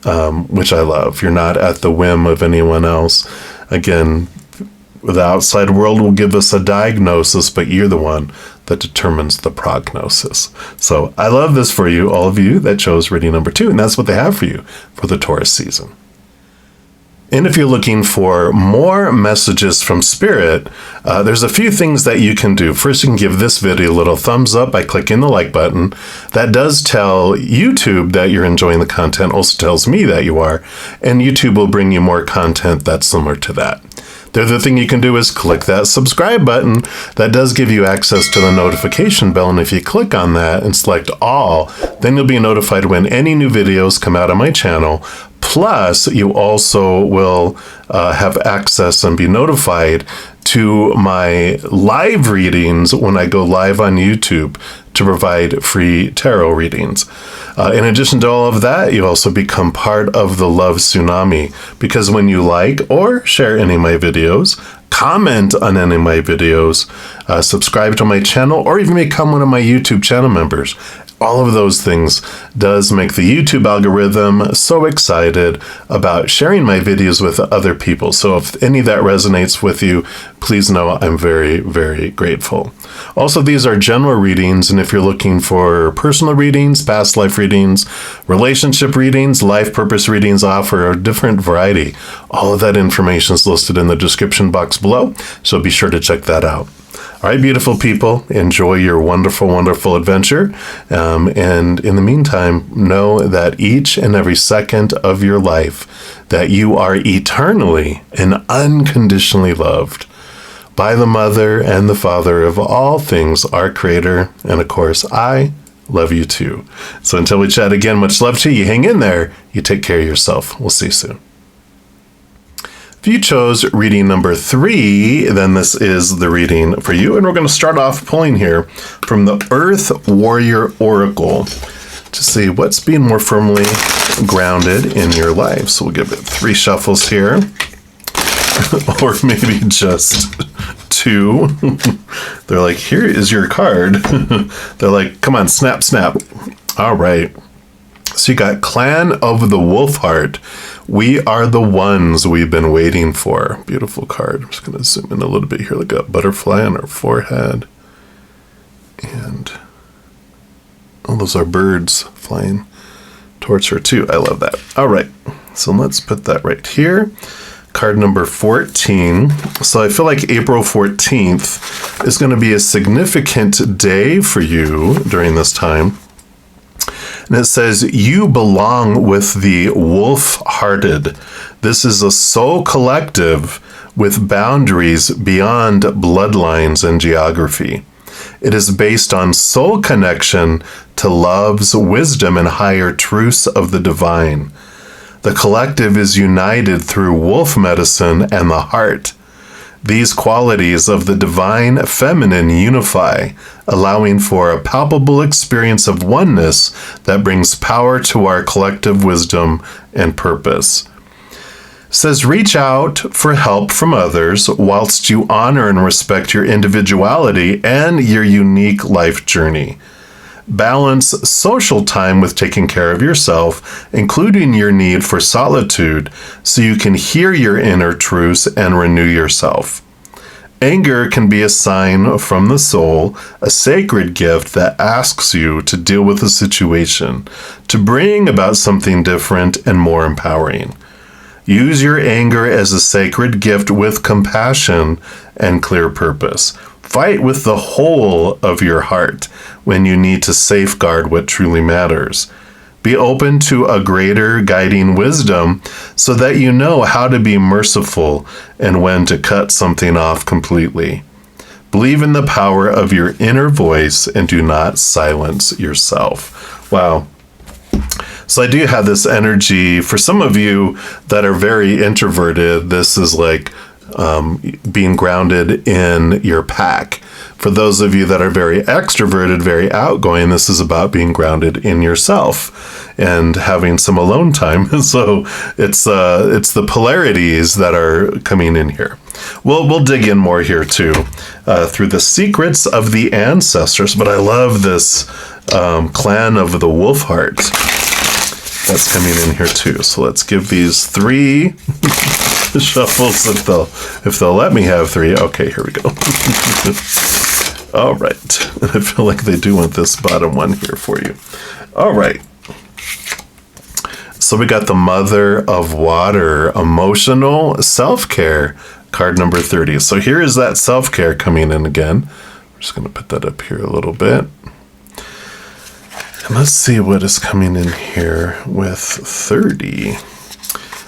Speaker 1: which I love. You're not at the whim of anyone else. Again, the outside world will give us a diagnosis, but you're the one that determines the prognosis. So I love this for you, all of you that chose reading number 2, and that's what they have for you for the Taurus season. And if you're looking for more messages from Spirit, there's a few things that you can do. First, you can give this video a little thumbs up by clicking the like button. That does tell YouTube that you're enjoying the content, also tells me that you are, and YouTube will bring you more content that's similar to that. The other thing you can do is click that subscribe button. That does give you access to the notification bell, and if you click on that and select all, then you'll be notified when any new videos come out on my channel. Plus, you also will have access and be notified to my live readings when I go live on YouTube to provide free tarot readings. In addition to all of that, you also become part of the love tsunami, because when you like or share any of my videos, comment on any of my videos, subscribe to my channel, or even become one of my YouTube channel members, all of those things does make the YouTube algorithm so excited about sharing my videos with other people. So if any of that resonates with you, please know I'm very, very grateful. Also, these are general readings, and if you're looking for personal readings, past life readings, relationship readings, life purpose readings, I offer a different variety. All of that information is listed in the description box below, so be sure to check that out. All right, beautiful people, enjoy your wonderful, wonderful adventure. And in the meantime, know that each and every second of your life, that you are eternally and unconditionally loved by the Mother and the Father of all things, our Creator. And of course, I love you too. So until we chat again, much love to you. You hang in there. You take care of yourself. We'll see you soon. If you chose reading number 3, then this is the reading for you. And we're going to start off pulling here from the Earth Warrior Oracle to see what's being more firmly grounded in your life. So we'll give it 3 shuffles here, or maybe just 2. They're like, here is your card. They're like, come on, snap, snap. All right. So you got Clan of the Wolfheart. We are the ones we've been waiting for. Beautiful card. I'm just going to zoom in a little bit here. Look at butterfly on her forehead. And those are birds flying towards her too. I love that. All right. So let's put that right here. Card number 14. So I feel like April 14th is going to be a significant day for you during this time. And it says, you belong with the wolf-hearted. This is a soul collective with boundaries beyond bloodlines and geography. It is based on soul connection to love's wisdom and higher truths of the divine. The collective is united through wolf medicine and the heart. These qualities of the divine feminine unify, allowing for a palpable experience of oneness that brings power to our collective wisdom and purpose. It says, reach out for help from others whilst you honor and respect your individuality and your unique life journey. Balance social time with taking care of yourself, including your need for solitude, so you can hear your inner truths and renew yourself. Anger can be a sign from the soul, a sacred gift that asks you to deal with a situation, to bring about something different and more empowering. Use your anger as a sacred gift with compassion and clear purpose. Fight with the whole of your heart when you need to safeguard what truly matters. Be open to a greater guiding wisdom so that you know how to be merciful and when to cut something off completely. Believe in the power of your inner voice and do not silence yourself. Wow. So I do have this energy. For some of you that are very introverted, this is like being grounded in your pack. For those of you that are very extroverted, very outgoing, this is about being grounded in yourself and having some alone time. So it's the polarities that are coming in here. We'll dig in more here too, through the secrets of the ancestors. But I love this clan of the wolf heart that's coming in here too. So let's give these 3 shuffles if they'll let me have 3. Okay, here we go. All right. I feel like they do want this bottom one here for you. All right. So we got the Mother of Water, emotional self-care, card number 30. So here is that self-care coming in again. I'm just going to put that up here a little bit. And let's see what is coming in here with 30.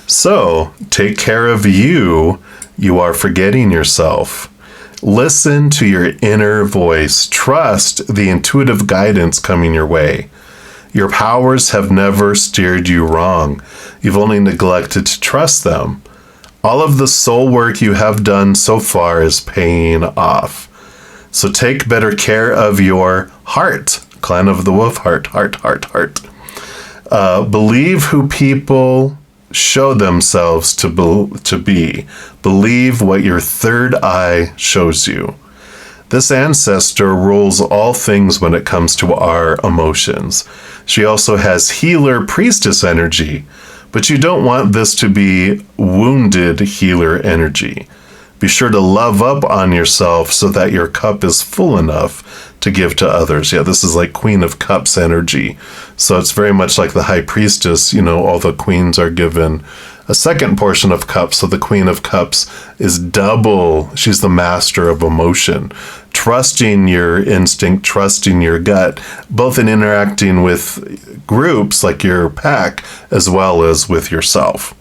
Speaker 1: So, take care of you. You are forgetting yourself. Listen to your inner voice. Trust the intuitive guidance coming your way. Your powers have never steered you wrong. You've only neglected to trust them. All of the soul work you have done so far is paying off. So take better care of your heart. Clan of the wolf heart. Believe who people show themselves to be. Believe what your third eye shows you. This ancestor rules all things when it comes to our emotions. She also has healer priestess energy, but you don't want this to be wounded healer energy. Be sure to love up on yourself so that your cup is full enough to give to others. Yeah, this is like Queen of Cups energy. So it's very much like the High Priestess. You know, all the queens are given a second portion of cups. So the Queen of Cups is double. She's the master of emotion. Trusting your instinct, trusting your gut, both in interacting with groups like your pack, as well as with yourself.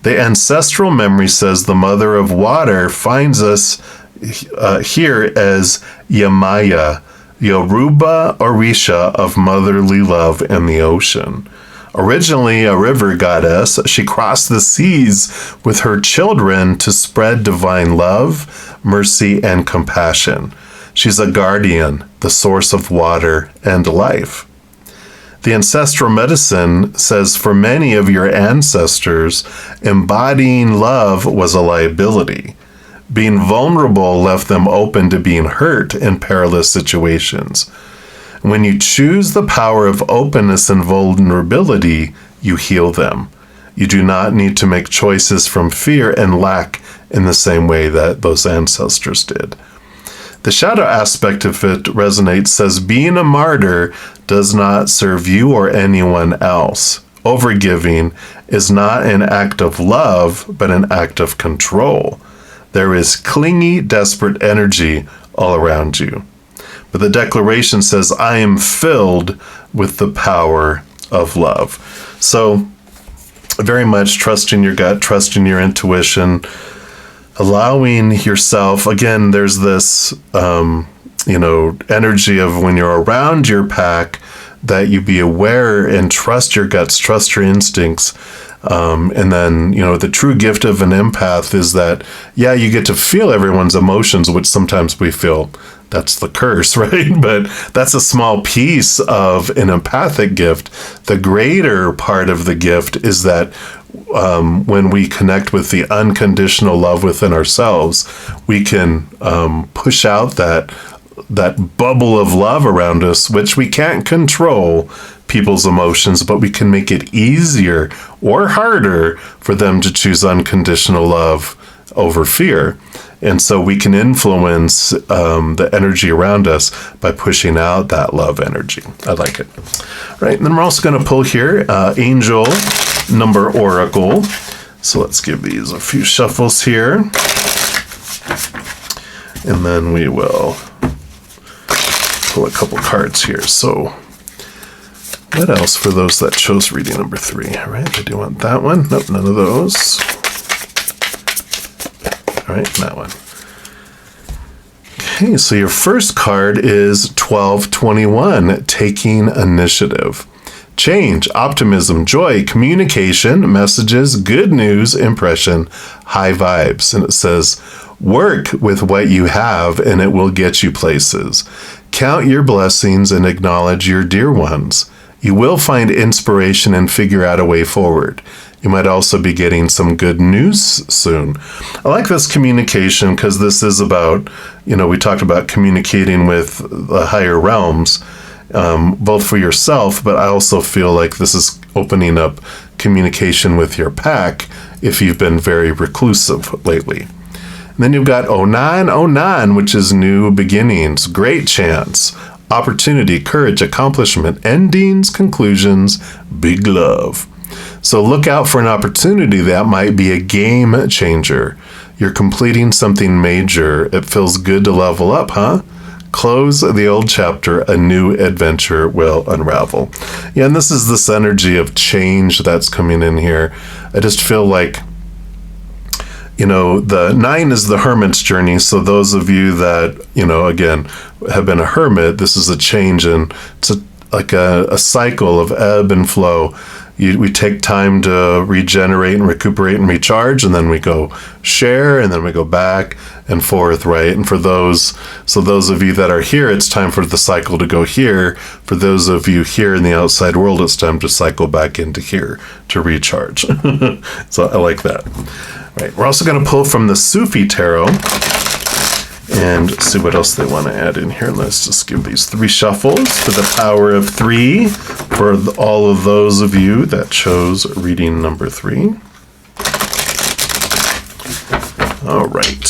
Speaker 1: The ancestral memory says the Mother of Water finds us here as Yamaya, Yoruba Orisha of motherly love and the ocean. Originally a river goddess, she crossed the seas with her children to spread divine love, mercy, and compassion. She's a guardian, the source of water and life. The ancestral medicine says for many of your ancestors, embodying love was a liability. Being vulnerable left them open to being hurt in perilous situations. When you choose the power of openness and vulnerability, you heal them. You do not need to make choices from fear and lack in the same way that those ancestors did. The shadow aspect of it resonates, says being a martyr does not serve you or anyone else. Overgiving is not an act of love, but an act of control. There is clingy, desperate energy all around you. But the declaration says, I am filled with the power of love. So very much trusting your gut, trusting your intuition, allowing yourself, again, there's this, energy of when you're around your pack, that you be aware and trust your guts, trust your instincts, And then, the true gift of an empath is that, yeah, you get to feel everyone's emotions, which sometimes we feel that's the curse, right? But that's a small piece of an empathic gift. The greater part of the gift is that when we connect with the unconditional love within ourselves, we can push out that bubble of love around us, which we can't control people's emotions, but we can make it easier or harder for them to choose unconditional love over fear. And so we can influence the energy around us by pushing out that love energy. I like it. Right, and then we're also going to pull here Angel Number Oracle. So let's give these a few shuffles here. And then we will pull a couple cards here. So what else for those that chose reading number 3? All right, I do want that one. Nope, none of those. All right, that one. Okay, so your first card is 1221, Taking Initiative. Change, optimism, joy, communication, messages, good news, impression, high vibes. And it says, work with what you have and it will get you places. Count your blessings and acknowledge your dear ones. You will find inspiration and figure out a way forward. You might also be getting some good news soon. I like this communication because this is about, we talked about communicating with the higher realms, both for yourself, but I also feel like this is opening up communication with your pack if you've been very reclusive lately. And then you've got 0909, which is new beginnings, great chance, opportunity, courage, accomplishment, endings, conclusions, big love. So look out for an opportunity that might be a game changer. You're completing something major. It feels good to level up, huh? Close the old chapter. A new adventure will unravel. Yeah, and this is this energy of change that's coming in here. I just feel like, the 9 is the hermit's journey. So those of you that, again, have been a hermit, this is a change, and it's like a cycle of ebb and flow. We take time to regenerate and recuperate and recharge, and then we go share, and then we go back and forth, right? And for those of you that are here, it's time for the cycle to go here. For those of you here in the outside world, it's time to cycle back into here to recharge. So I like that. Right. We're also going to pull from the Sufi Tarot and see what else they want to add in here. Let's just give these 3 shuffles for the power of 3 for all of those of you that chose reading number 3. All right.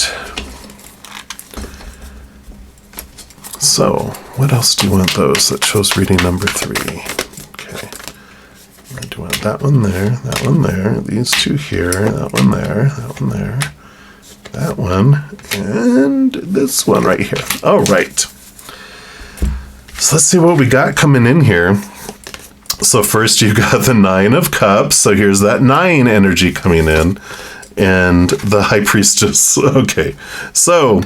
Speaker 1: So, what else do you want those that chose reading number 3? Okay. I do want that one there, these 2 here, that one there, that one, and this one right here. All right. So let's see what we got coming in here. So first you got the 9 of Cups. So here's that 9 energy coming in. And the High Priestess. Okay. So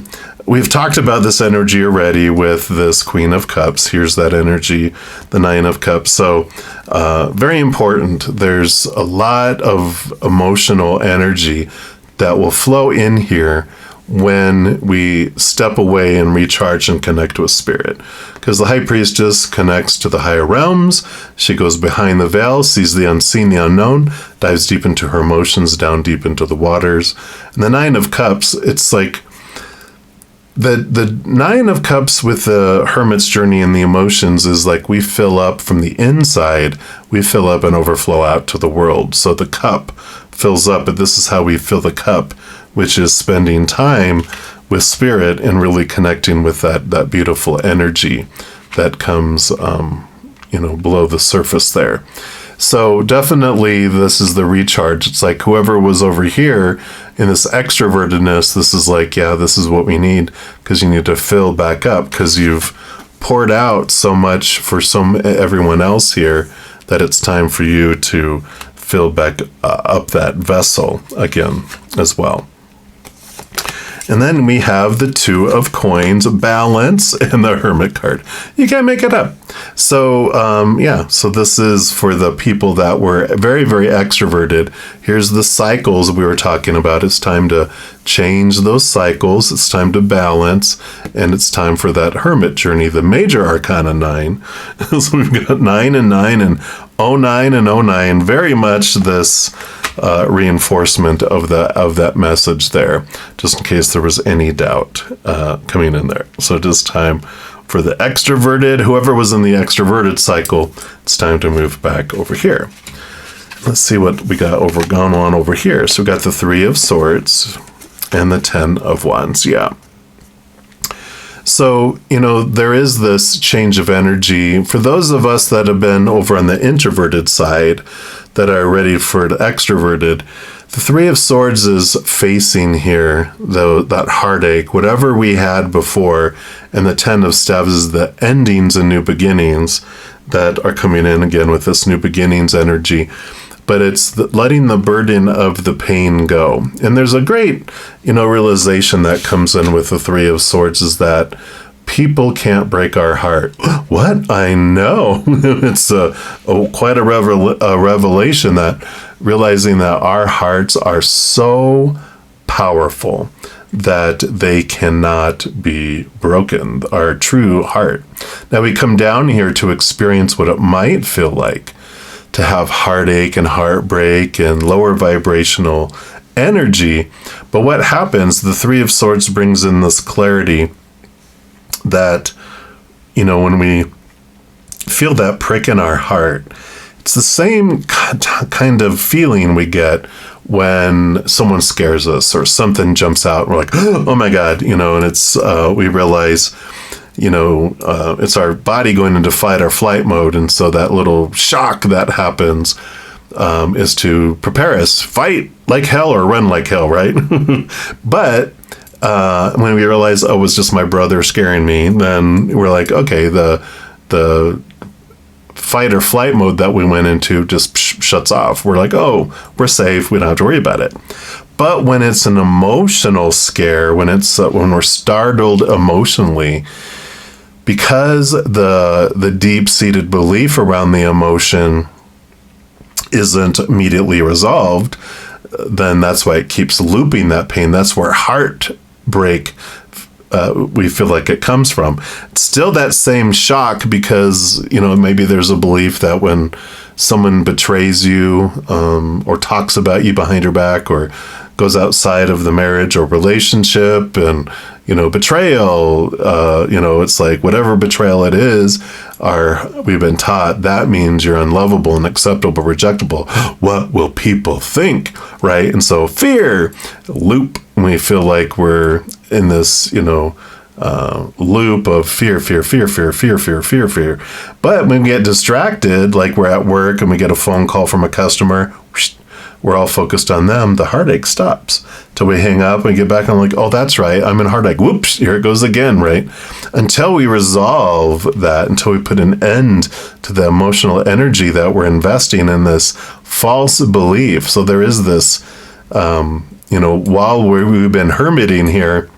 Speaker 1: we've talked about this energy already with this Queen of Cups. Here's that energy, the 9 of Cups. So very important. There's a lot of emotional energy that will flow in here when we step away and recharge and connect with spirit. Because the High Priestess connects to the higher realms. She goes behind the veil, sees the unseen, the unknown, dives deep into her emotions, down deep into the waters. And the 9 of Cups, it's like the 9 of Cups with the Hermit's journey and the emotions is like we fill up from the inside, we fill up and overflow out to the world. So the cup fills up, but this is how we fill the cup, which is spending time with spirit and really connecting with that beautiful energy that comes, below the surface there. So definitely this is the recharge. It's like whoever was over here in this extrovertedness, this is like, yeah, this is what we need, because you need to fill back up because you've poured out so much for everyone else here that it's time for you to fill back up that vessel again as well. And then we have the Two of Coins, balance, and the Hermit card. You can't make it up. So, so this is for the people that were very, very extroverted. Here's the cycles we were talking about. It's time to change those cycles. It's time to balance. And it's time for that Hermit journey, the major arcana 9. So we've got 9 and 9 and 09 and 09. Very much this reinforcement of that message there, just in case there was any doubt coming in there. So it is time for the extroverted, whoever was in the extroverted cycle, it's time to move back over here. Let's see what we got going on over here. So we got the Three of Swords and the 10 of Wands. Yeah. So, there is this change of energy. For those of us that have been over on the introverted side, that are ready for the extroverted, the Three of Swords is facing here, that heartache, whatever we had before, and the 10 of Staves is the endings and new beginnings that are coming in again with this new beginnings energy. But it's letting the burden of the pain go. And there's a great, realization that comes in with the Three of Swords is that people can't break our heart. What? I know. It's quite a revelation, that realizing that our hearts are so powerful that they cannot be broken, our true heart. Now we come down here to experience what it might feel like to have heartache and heartbreak and lower vibrational energy. But what happens, the Three of Swords brings in this clarity that, when we feel that prick in our heart, it's the same kind of feeling we get when someone scares us or something jumps out. We're like, oh my God, and it's, we realize, it's our body going into fight or flight mode. And so that little shock that happens is to prepare us, fight like hell or run like hell, right? But when we realize, it was just my brother scaring me, then we're like, okay, the fight or flight mode that we went into just shuts off. We're like, oh, we're safe. We don't have to worry about it. But when it's an emotional scare, when we're startled emotionally, because the deep-seated belief around the emotion isn't immediately resolved, then that's why it keeps looping that pain. That's where heartbreak, we feel like it comes from. It's still that same shock because, maybe there's a belief that when someone betrays you or talks about you behind your back or goes outside of the marriage or relationship and, betrayal, it's like whatever betrayal it is, we've been taught that means you're unlovable, unacceptable, rejectable. What will people think, right? And so fear loop, we feel like we're in this, loop of fear. But when we get distracted, like we're at work and we get a phone call from a customer, we're all focused on them, the heartache stops. Till we hang up and get back and I'm like, oh, that's right, I'm in heartache. Whoops, here it goes again, right? Until we resolve that, until we put an end to the emotional energy that we're investing in this false belief. So there is this, while we've been hermiting here,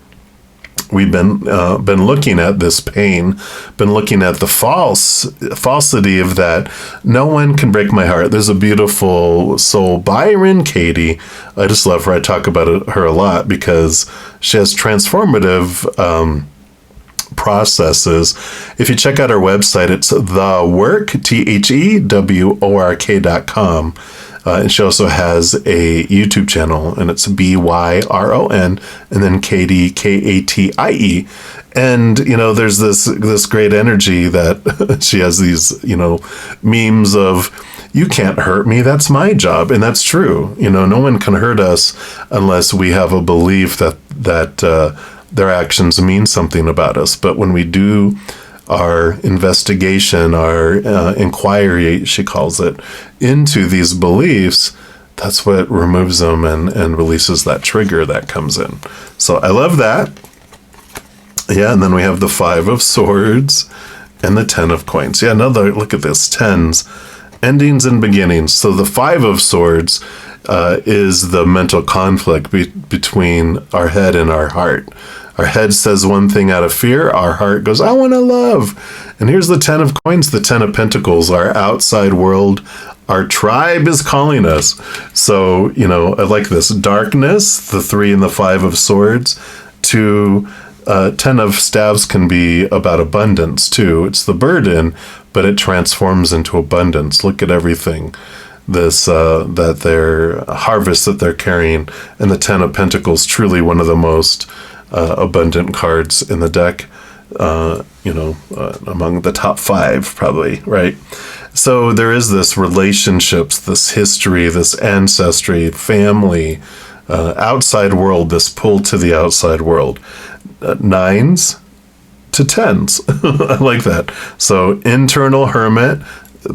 Speaker 1: we've been looking at this pain, been looking at the falsity of that. No one can break my heart. There's a beautiful soul, Byron Katie. I just love her. I talk about her a lot because she has transformative processes. If you check out our website, it's thework.com. And she also has a YouTube channel, and it's BYRON, and then Katie, KATIE. And, there's this great energy that she has these, memes of, you can't hurt me, that's my job. And that's true. No one can hurt us unless we have a belief that their actions mean something about us. But when we do our investigation, our inquiry, she calls it, into these beliefs, that's what removes them and releases that trigger that comes in. So I love that. Yeah, and then we have the Five of Swords and the 10 of Coins. Yeah, another look at this, tens, endings and beginnings. So the Five of Swords, is the mental conflict between our head and our heart. Our head says one thing out of fear. Our heart goes, I want to love. And here's the 10 of coins, the 10 of pentacles, our outside world. Our tribe is calling us. So, I like this. Darkness, the 3 and the 5 of swords, to 10 of staves can be about abundance too. It's the burden, but it transforms into abundance. Look at everything. This that their harvest that they're carrying. And the 10 of pentacles, truly one of the most abundant cards in the deck, among the top 5 probably, right? So there is this relationships, this history, this ancestry, family, outside world, this pull to the outside world. 9s to 10s. I like that. So internal hermit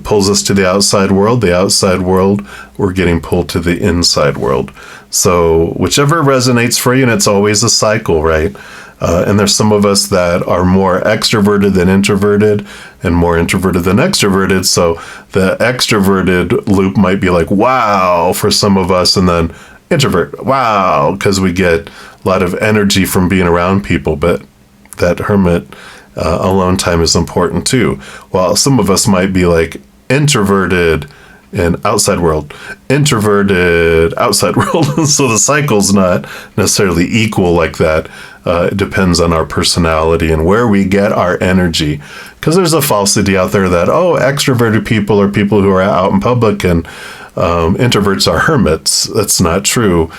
Speaker 1: pulls us to the outside world. The outside world, we're getting pulled to the inside world. So whichever resonates for you, and it's always a cycle, right? And there's some of us that are more extroverted than introverted and more introverted than extroverted. So the extroverted loop might be like, wow, for some of us, and then introvert, wow, because we get a lot of energy from being around people. But that hermit alone time is important too. While some of us might be like introverted and outside world, introverted, outside world. So the cycle's not necessarily equal like that. It depends on our personality and where we get our energy. Because there's a falsity out there that, extroverted people are people who are out in public and introverts are hermits. That's not true.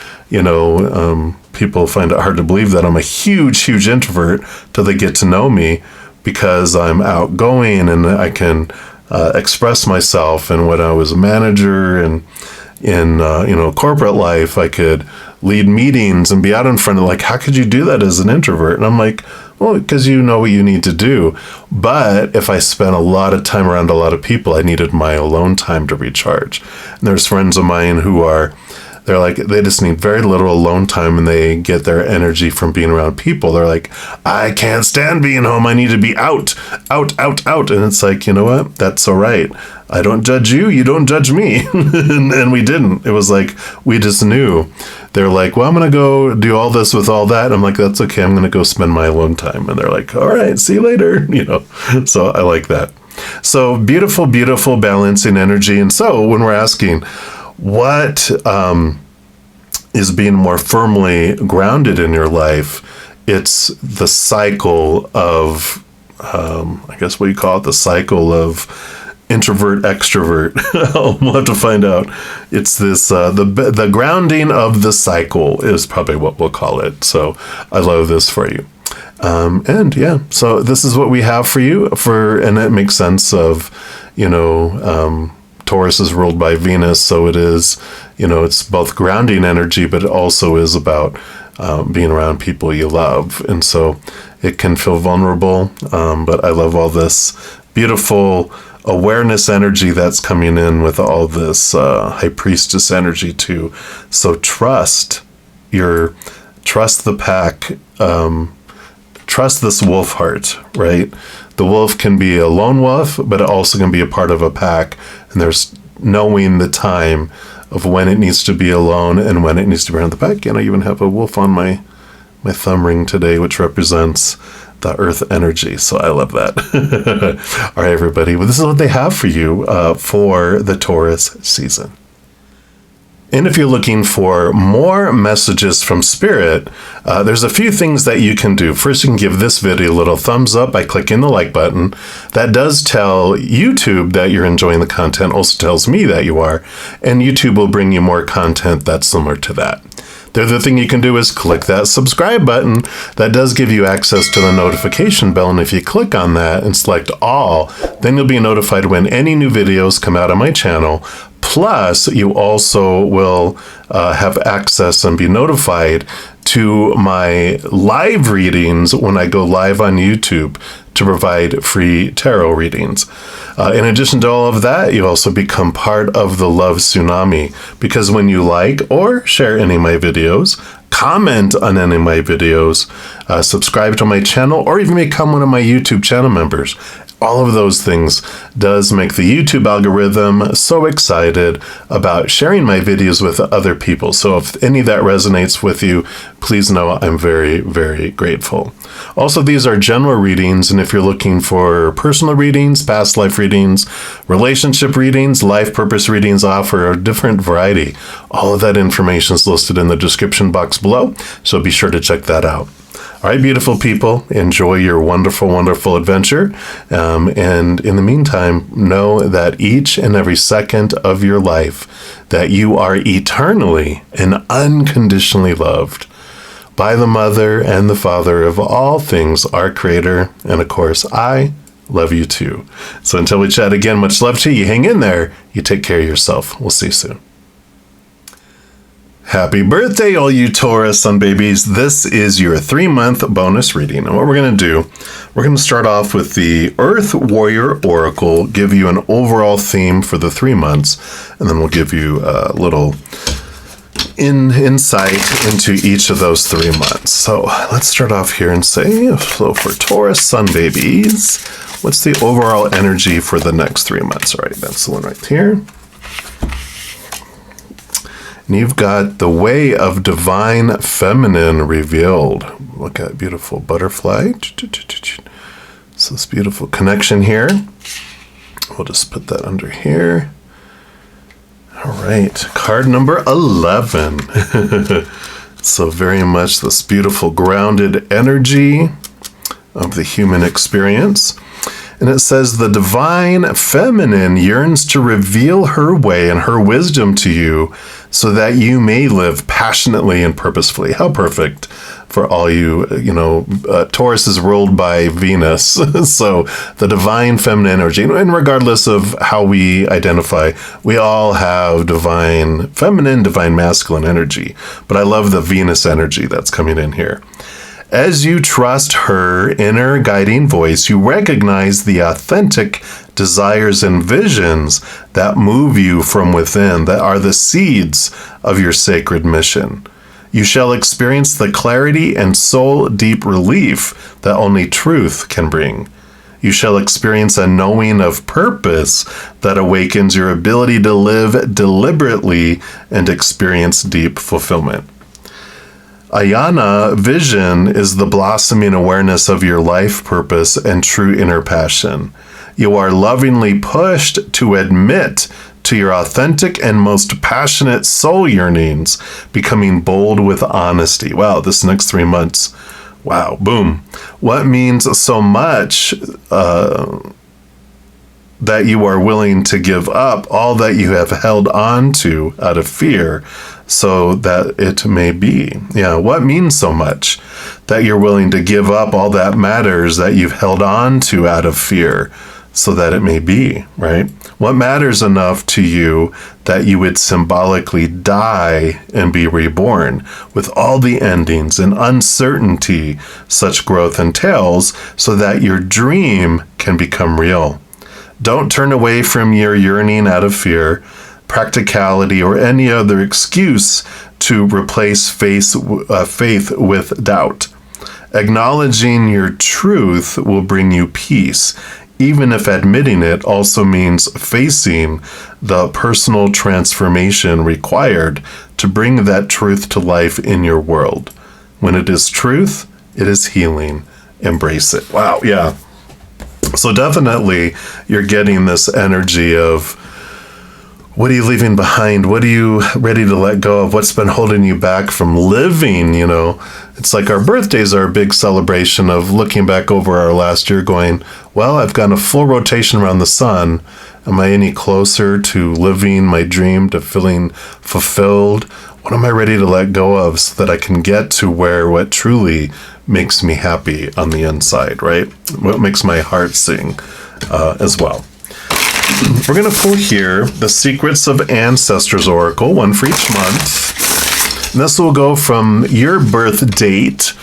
Speaker 1: People find it hard to believe that I'm a huge, huge introvert till they get to know me, because I'm outgoing and I can express myself. And when I was a manager and in corporate life, I could lead meetings and be out in front of, like, how could you do that as an introvert? And I'm like, well, because you know what you need to do. But if I spent a lot of time around a lot of people, I needed my alone time to recharge. And there's friends of mine who they're like, they just need very little alone time and they get their energy from being around people. They're like, I can't stand being home. I need to be out. And it's like, you know what? That's all right. I don't judge you. You don't judge me. and we didn't. It was like, we just knew. They're like, well, I'm going to go do all this with all that. I'm like, that's okay. I'm going to go spend my alone time. And they're like, all right, see you later. So I like that. So beautiful, beautiful balancing energy. And so when we're asking, what is being more firmly grounded in your life, it's the cycle of, I guess what you call it, the cycle of introvert, extrovert. We'll have to find out. It's this, the grounding of the cycle is probably what we'll call it. So I love this for you. So this is what we have for you and it makes sense of, Taurus is ruled by Venus, so it is, it's both grounding energy, but it also is about being around people you love. And so it can feel vulnerable, but I love all this beautiful awareness energy that's coming in with all this high priestess energy too. So trust the pack, trust this wolf heart, right? The wolf can be a lone wolf, but it also can be a part of a pack. And there's knowing the time of when it needs to be alone and when it needs to be around the pack. And I even have a wolf on my thumb ring today, which represents the earth energy. So I love that. All right, everybody. Well, this is what they have for you for the Taurus season. And if you're looking for more messages from Spirit, there's a few things that you can do. First, you can give this video a little thumbs up by clicking the like button. That does tell YouTube that you're enjoying the content, also tells me that you are, and YouTube will bring you more content that's similar to that. The other thing you can do is click that subscribe button. That does give you access to the notification bell, and if you click on that and select all, then you'll be notified when any new videos come out on my channel. Plus, you also will have access and be notified to my live readings when I go live on YouTube to provide free tarot readings. In addition to all of that, you also become part of the love tsunami, because when you like or share any of my videos, comment on any of my videos, subscribe to my channel, or even become one of my YouTube channel members, all of those things does make the YouTube algorithm so excited about sharing my videos with other people. So if any of that resonates with you, please know I'm very, very grateful. Also, these are general readings, and if you're looking for personal readings, past life readings, relationship readings, life purpose readings, I offer a different variety. All of that information is listed in the description box below, so be sure to check that out. All right, beautiful people, enjoy your wonderful, wonderful adventure. And in the meantime, know that each and every second of your life, that you are eternally and unconditionally loved by the Mother and the Father of all things, our Creator. And of course, I love you too. So until we chat again, much love to you. You hang in there. You take care of yourself. We'll see you soon. Happy birthday, all you Taurus sun babies. This is your 3-month bonus reading. And what we're going to do, we're going to start off with the Earth Warrior Oracle, give you an overall theme for the 3 months, and then we'll give you a little insight into each of those 3 months. So let's start off here and say, so for Taurus sun babies, what's the overall energy for the next 3 months? All right, that's the one right here. And you've got the way of divine feminine revealed. Look at that beautiful butterfly. So this beautiful connection here. We'll just put that under here. All right, card number 11. So very much this beautiful grounded energy of the human experience. And it says, the divine feminine yearns to reveal her way and her wisdom to you so that you may live passionately and purposefully. How perfect for all you, Taurus is ruled by Venus. So the divine feminine energy, and regardless of how we identify, we all have divine feminine, divine masculine energy. But I love the Venus energy that's coming in here. As you trust her inner guiding voice, you recognize the authentic desires and visions that move you from within, that are the seeds of your sacred mission. You shall experience the clarity and soul-deep relief that only truth can bring. You shall experience a knowing of purpose that awakens your ability to live deliberately and experience deep fulfillment. Ayana vision is the blossoming awareness of your life purpose and true inner passion. You are lovingly pushed to admit to your authentic and most passionate soul yearnings, becoming bold with honesty. Wow, this next 3 months. Wow, boom. What means so much that you are willing to give up all that you have held on to out of fear so that it may be. Yeah, what means so much that you're willing to give up all that matters that you've held on to out of fear so that it may be, right? What matters enough to you that you would symbolically die and be reborn with all the endings and uncertainty such growth entails so that your dream can become real. Don't turn away from your yearning out of fear, practicality, or any other excuse to replace faith with doubt. Acknowledging your truth will bring you peace, even if admitting it also means facing the personal transformation required to bring that truth to life in your world. When it is truth, it is healing. Embrace it. Wow, yeah. So definitely you're getting this energy of, what are you leaving behind? What are you ready to let go of? What's been holding you back from living? It's like our birthdays are a big celebration of looking back over our last year going, well, I've gone a full rotation around the sun. Am I any closer to living my dream, to feeling fulfilled? What am I ready to let go of so that I can get to where what truly makes me happy on the inside, right? What makes my heart sing as well. We're going to pull here the Secrets of Ancestors Oracle, one for each month. And this will go from your birth date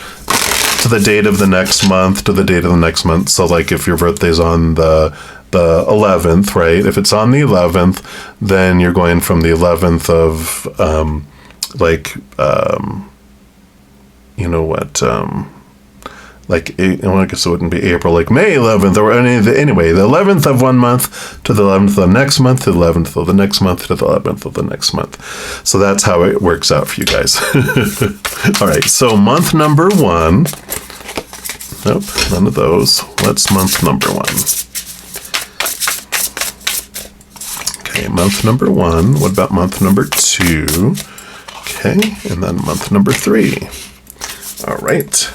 Speaker 1: to the date of the next month to the date of the next month. So like if your birthday's on the 11th, right? If it's on the 11th, then you're going from the 11th of like, well, I guess it wouldn't be April, like May 11th or anyway, the 11th of one month to the 11th of the next month to the 11th of the next month to the 11th of the next month. So that's how it works out for you guys. All right, so month number 1. Nope, none of those. What's month number 1? Okay, month number 1. What about month number 2? Okay, and then month number 3. All right.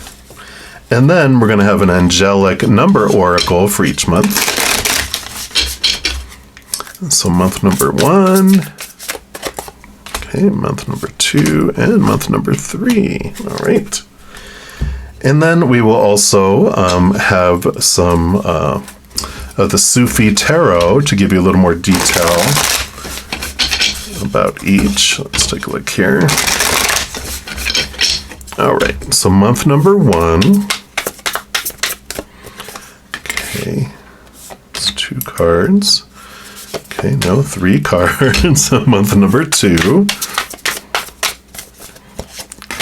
Speaker 1: And then we're going to have an angelic number oracle for each month. So month number 1, okay, month number 2, and month number 3. All right. And then we will also have some of the Sufi Tarot to give you a little more detail about each. Let's take a look here. All right, so month number 1. Okay, it's 2 cards. Okay, no, 3 cards. Month number 2.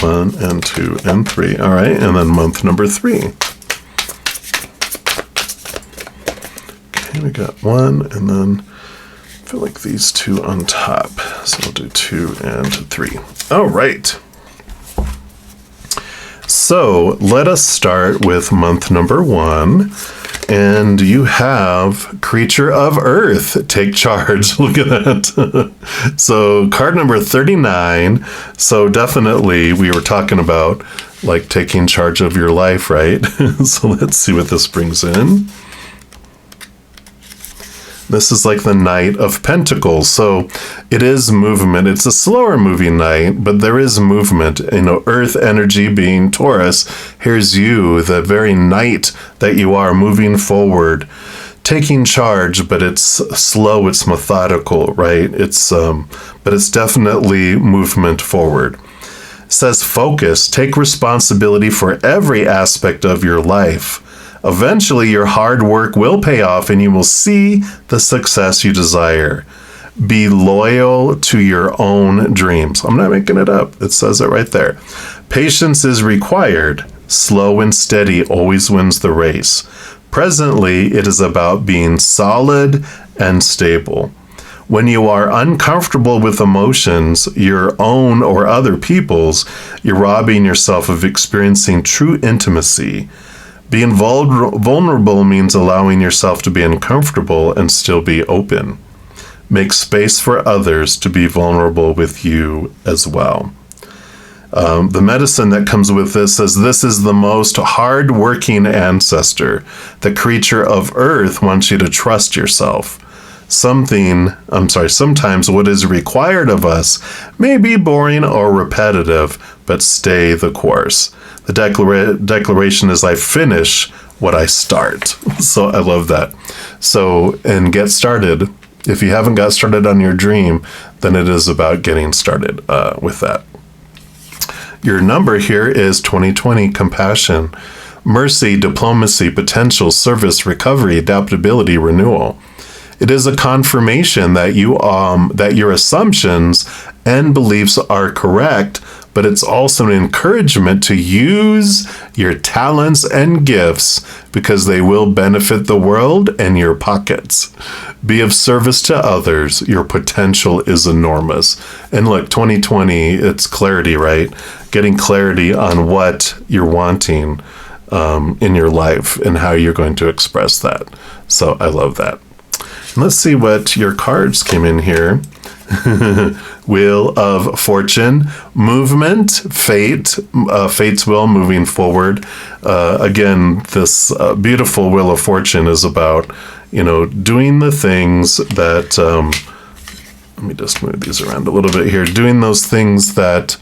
Speaker 1: 1 and 2 and 3. All right, and then month number 3. Okay, we got 1, and then I feel like these 2 on top. So we'll do 2 and 3. All right. So let us start with month number 1. And you have Creature of Earth, take charge. Look at that. So card number 39. So definitely we were talking about like taking charge of your life, right? So let's see what this brings in. This is like the Knight of Pentacles. So it is movement. It's a slower moving knight, but there is movement. You know, earth energy being Taurus. Here's you, the very knight that you are, moving forward, taking charge, but it's slow, it's methodical, right? It's but it's definitely movement forward. It says focus, take responsibility for every aspect of your life. Eventually, your hard work will pay off and you will see the success you desire. Be loyal to your own dreams. I'm not making it up. It says it right there. Patience is required. Slow and steady always wins the race. Presently, it is about being solid and stable. When you are uncomfortable with emotions, your own or other people's, you're robbing yourself of experiencing true intimacy. Being vulnerable means allowing yourself to be uncomfortable and still be open. Make space for others to be vulnerable with you as well. The medicine that comes with this says this is the most hard-working ancestor. The creature of earth wants you to trust yourself. Sometimes what is required of us may be boring or repetitive, but stay the course. The declaration is I finish what I start. So I love that. So, and get started. If you haven't got started on your dream, then it is about getting started with that. Your number here is 2020, compassion, mercy, diplomacy, potential, service, recovery, adaptability, renewal. It is a confirmation that that your assumptions and beliefs are correct, but it's also an encouragement to use your talents and gifts because they will benefit the world and your pockets. Be of service to others. Your potential is enormous. And look, 2020, it's clarity, right? Getting clarity on what you're wanting in your life and how you're going to express that. So I love that. And let's see what your cards came in here. Wheel of Fortune, movement, fate, fate's will, moving forward. Again, this beautiful Wheel of Fortune is about, doing the things that, let me just move these around a little bit here, doing those things that,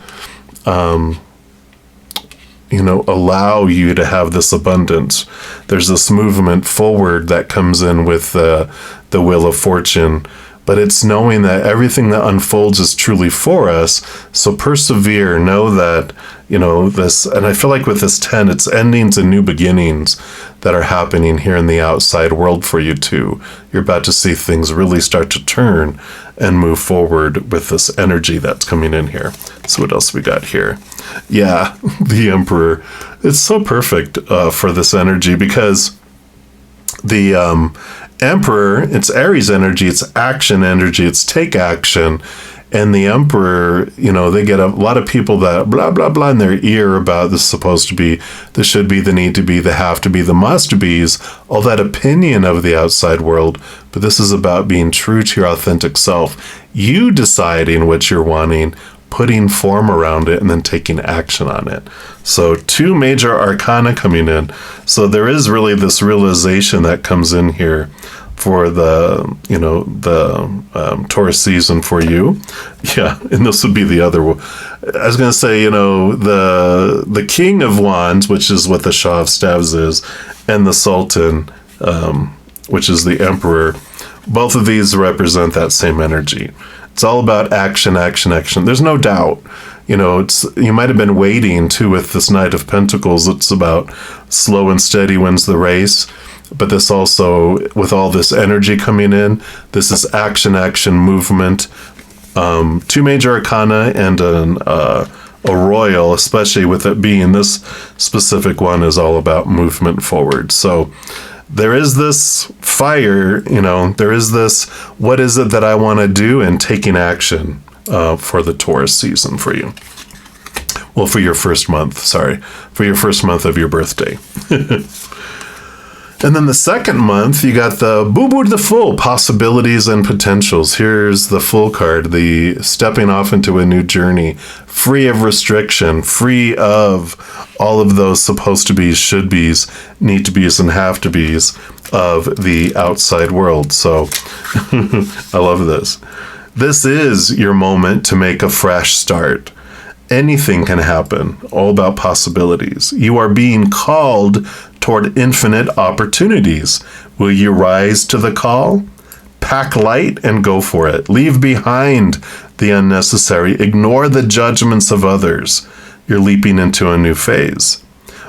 Speaker 1: allow you to have this abundance. There's this movement forward that comes in with the Wheel of Fortune. But it's knowing that everything that unfolds is truly for us. So persevere, know that, this, and I feel like with this 10, it's endings and new beginnings that are happening here in the outside world for you too. You're about to see things really start to turn and move forward with this energy that's coming in here. So what else we got here? Yeah, the Emperor. It's so perfect for this energy because the Emperor, it's Aries energy, it's action energy, it's take action. And the Emperor, they get a lot of people that blah, blah, blah in their ear about this is supposed to be, this should be, the need to be, the have to be, the must be's, all that opinion of the outside world. But this is about being true to your authentic self. You deciding what you're wanting, putting form around it, and then taking action on it. So 2 major arcana coming in. So there is really this realization that comes in here for the Taurus season for you. Yeah, and this would be the other one. I was going to say, the King of Wands, which is what the Shah of Staves is, and the Sultan, which is the Emperor. Both of these represent that same energy. It's all about action, action, action. There's no doubt. You might have been waiting too with this Knight of Pentacles. It's about slow and steady wins the race. But this also, with all this energy coming in, this is action, action, movement. 2 major arcana and a royal, especially with it being this specific one, is all about movement forward. So there is this fire, there is this, what is it that I want to do, and taking action for the Taurus season for you. Well, for your first month, for your first month of your birthday. And then the second month, you got the Boo-Boo the Fool, possibilities and potentials. Here's the Fool card, the stepping off into a new journey, free of restriction, free of all of those supposed to be's, should be's, need to be's, and have to be's of the outside world. So I love this. This is your moment to make a fresh start. Anything can happen, all about possibilities. You are being called toward infinite opportunities. Will you rise to the call? Pack light and go for it. Leave behind the unnecessary. Ignore the judgments of others. You're leaping into a new phase.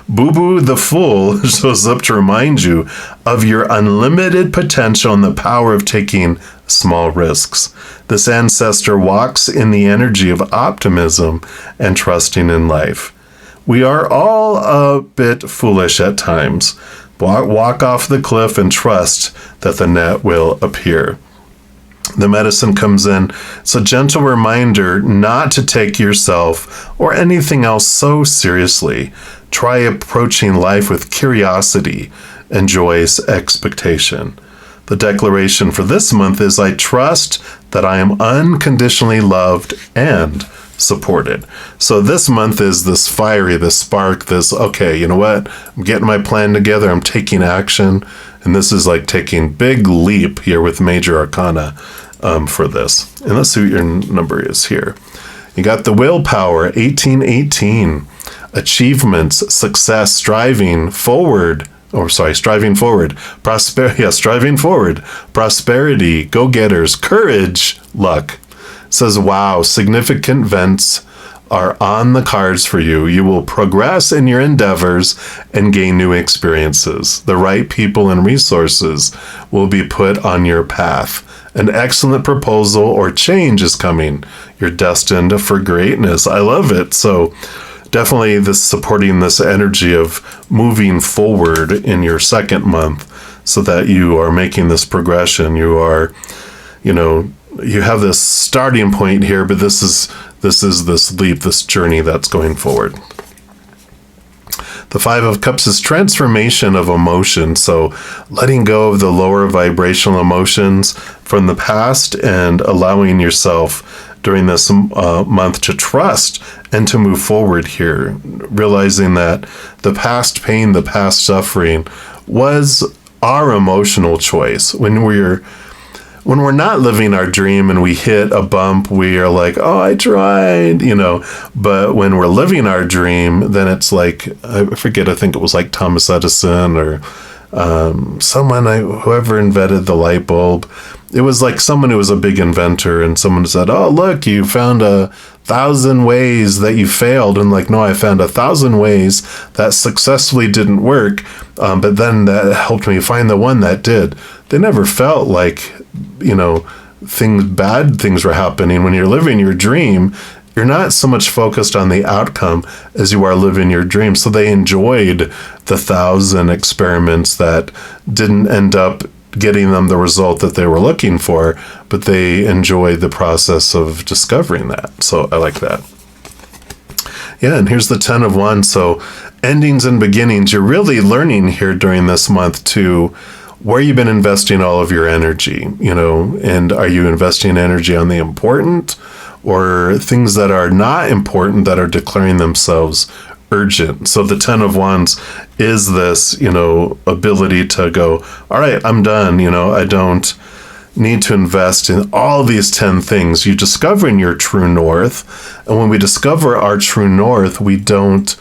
Speaker 1: Boo-Boo the Fool shows up to remind you of your unlimited potential and the power of taking small risks. This ancestor walks in the energy of optimism and trusting in life. We are all a bit foolish at times. Walk off the cliff and trust that the net will appear. The medicine comes in. It's a gentle reminder not to take yourself or anything else so seriously. Try approaching life with curiosity and joyous expectation. The declaration for this month is, I trust that I am unconditionally loved and supported. So this month is this fiery, this spark, this, okay, you know what? I'm getting my plan together. I'm taking action. And this is like taking big leap here with major arcana for this. And let's see what your number is here. You got the willpower, 1818. Achievements, success, striving forward. Striving forward. Striving forward. Prosperity, go-getters, courage, luck. It says, wow, significant events are on the cards for you. You will progress in your endeavors and gain new experiences. The right people and resources will be put on your path. An excellent proposal or change is coming. You're destined for greatness. I love it. So definitely this supporting this energy of moving forward in your second month so that you are making this progression. You are, you have this starting point here, but this is this leap, this journey that's going forward. The Five of Cups is transformation of emotion. So letting go of the lower vibrational emotions from the past and allowing yourself during this month to trust and to move forward here, realizing that the past pain, the past suffering was our emotional choice. When we're not living our dream and we hit a bump, we are like, oh, I tried, but when we're living our dream, then it's like, I forget, I think it was like Thomas Edison or whoever invented the light bulb. It was like someone who was a big inventor, and someone said, oh, look, you found 1,000 ways that you failed. And like, no, I found 1,000 ways that successfully didn't work. But then that helped me find the one that did. They never felt like, bad things were happening. When you're living your dream, you're not so much focused on the outcome as you are living your dream. So they enjoyed the 1,000 experiments that didn't end up getting them the result that they were looking for, but they enjoyed the process of discovering that. So I like that. Yeah, and here's the 10 of Wands. So endings and beginnings, you're really learning here during this month to where you've been investing all of your energy, and are you investing energy on the important or things that are not important that are declaring themselves urgent? So the 10 of Wands is this, ability to go, all right, I'm done. I don't need to invest in all these 10 things. You discovering your true north. And when we discover our true north, we don't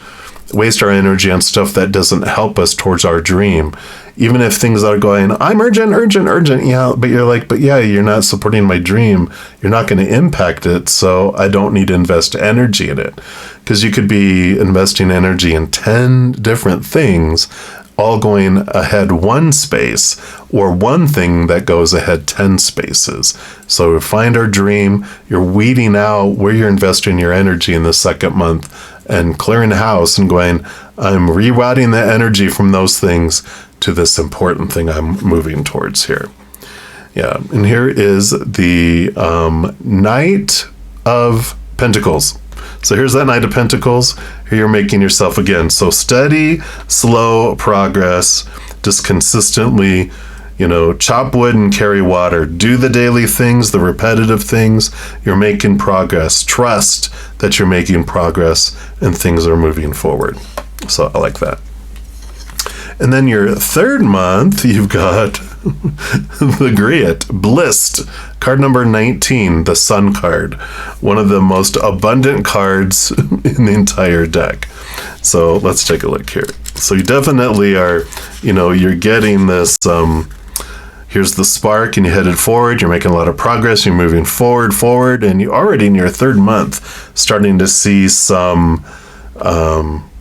Speaker 1: waste our energy on stuff that doesn't help us towards our dream. Even if things are going, I'm urgent. Yeah, but you're like, you're not supporting my dream. You're not going to impact it. So I don't need to invest energy in it. Because you could be investing energy in 10 different things, all going ahead one space, or one thing that goes ahead 10 spaces. So find our dream. You're weeding out where you're investing your energy in the second month and clearing the house and going, I'm rerouting the energy from those things to this important thing I'm moving towards here. Yeah, and here is the Knight of Pentacles. So here's that Knight of Pentacles. Here you're making yourself again. So steady, slow progress, just consistently, chop wood and carry water. Do the daily things, the repetitive things. You're making progress. Trust that you're making progress and things are moving forward. So I like that. And then your third month, you've got the Griot, Blissed, card number 19, the Sun card. One of the most abundant cards in the entire deck. So let's take a look here. So you definitely are, you're getting this, here's the spark and you headed forward. You're making a lot of progress. You're moving forward. And you're already in your third month starting to see some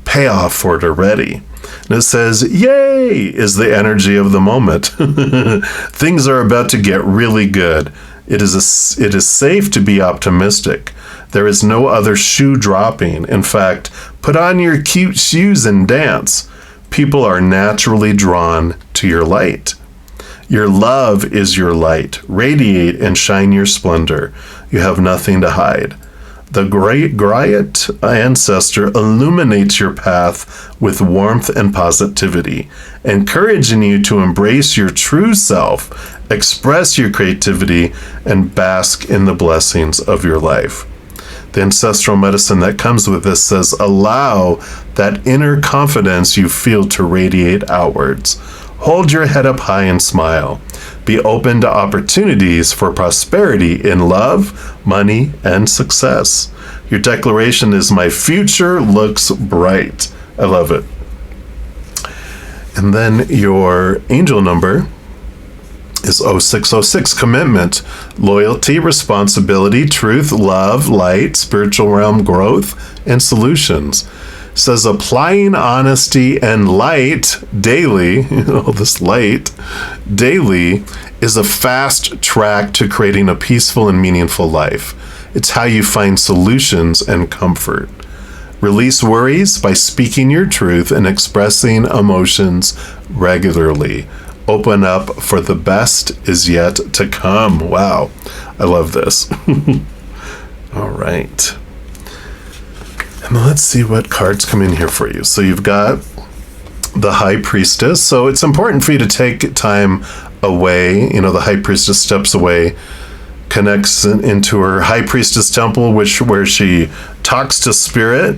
Speaker 1: payoff for it already. And it says, yay, is the energy of the moment. Things are about to get really good. It is safe to be optimistic. There is no other shoe dropping. In fact, put on your cute shoes and dance. People are naturally drawn to your light. Your love is your light. Radiate and shine your splendor. You have nothing to hide. The great Griot ancestor illuminates your path with warmth and positivity, encouraging you to embrace your true self, express your creativity, and bask in the blessings of your life. The ancestral medicine that comes with this says, allow that inner confidence you feel to radiate outwards. Hold your head up high and smile. Be open to opportunities for prosperity in love, money, and success. Your declaration is, my future looks bright. I love it. And then your angel number is 0606, commitment, loyalty, responsibility, truth, love, light, spiritual realm, growth, and solutions. It says applying honesty and light daily, this light daily is a fast track to creating a peaceful and meaningful life. It's how you find solutions and comfort. Release worries by speaking your truth and expressing emotions regularly. Open up, for the best is yet to come. Wow, I love this. All right. And let's see what cards come in here for you. So you've got the High Priestess. So it's important for you to take time away. The High Priestess steps away, connects into her High Priestess temple, where she talks to spirit,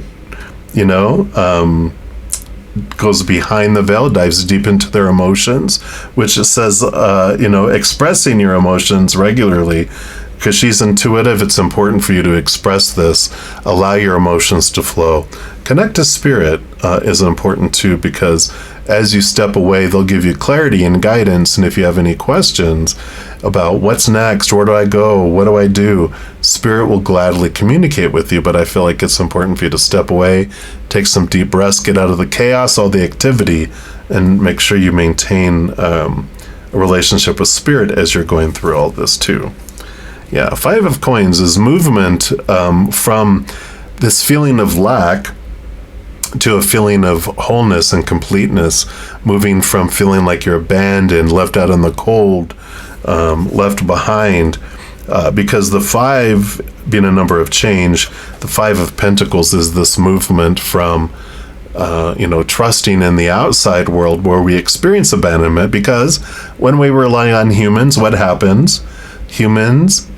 Speaker 1: goes behind the veil, dives deep into their emotions, which it says, expressing your emotions regularly. Because she's intuitive, it's important for you to express this. Allow your emotions to flow. Connect to spirit is important too, because as you step away, they'll give you clarity and guidance. And if you have any questions about what's next, where do I go, what do I do, spirit will gladly communicate with you. But I feel like it's important for you to step away, take some deep breaths, get out of the chaos, all the activity, and make sure you maintain a relationship with spirit as you're going through all this too. Yeah, Five of Coins is movement from this feeling of lack to a feeling of wholeness and completeness, moving from feeling like you're abandoned, left out in the cold, left behind. Because the five, being a number of change, the Five of Pentacles is this movement from, trusting in the outside world where we experience abandonment. Because when we rely on humans, what happens? Humans,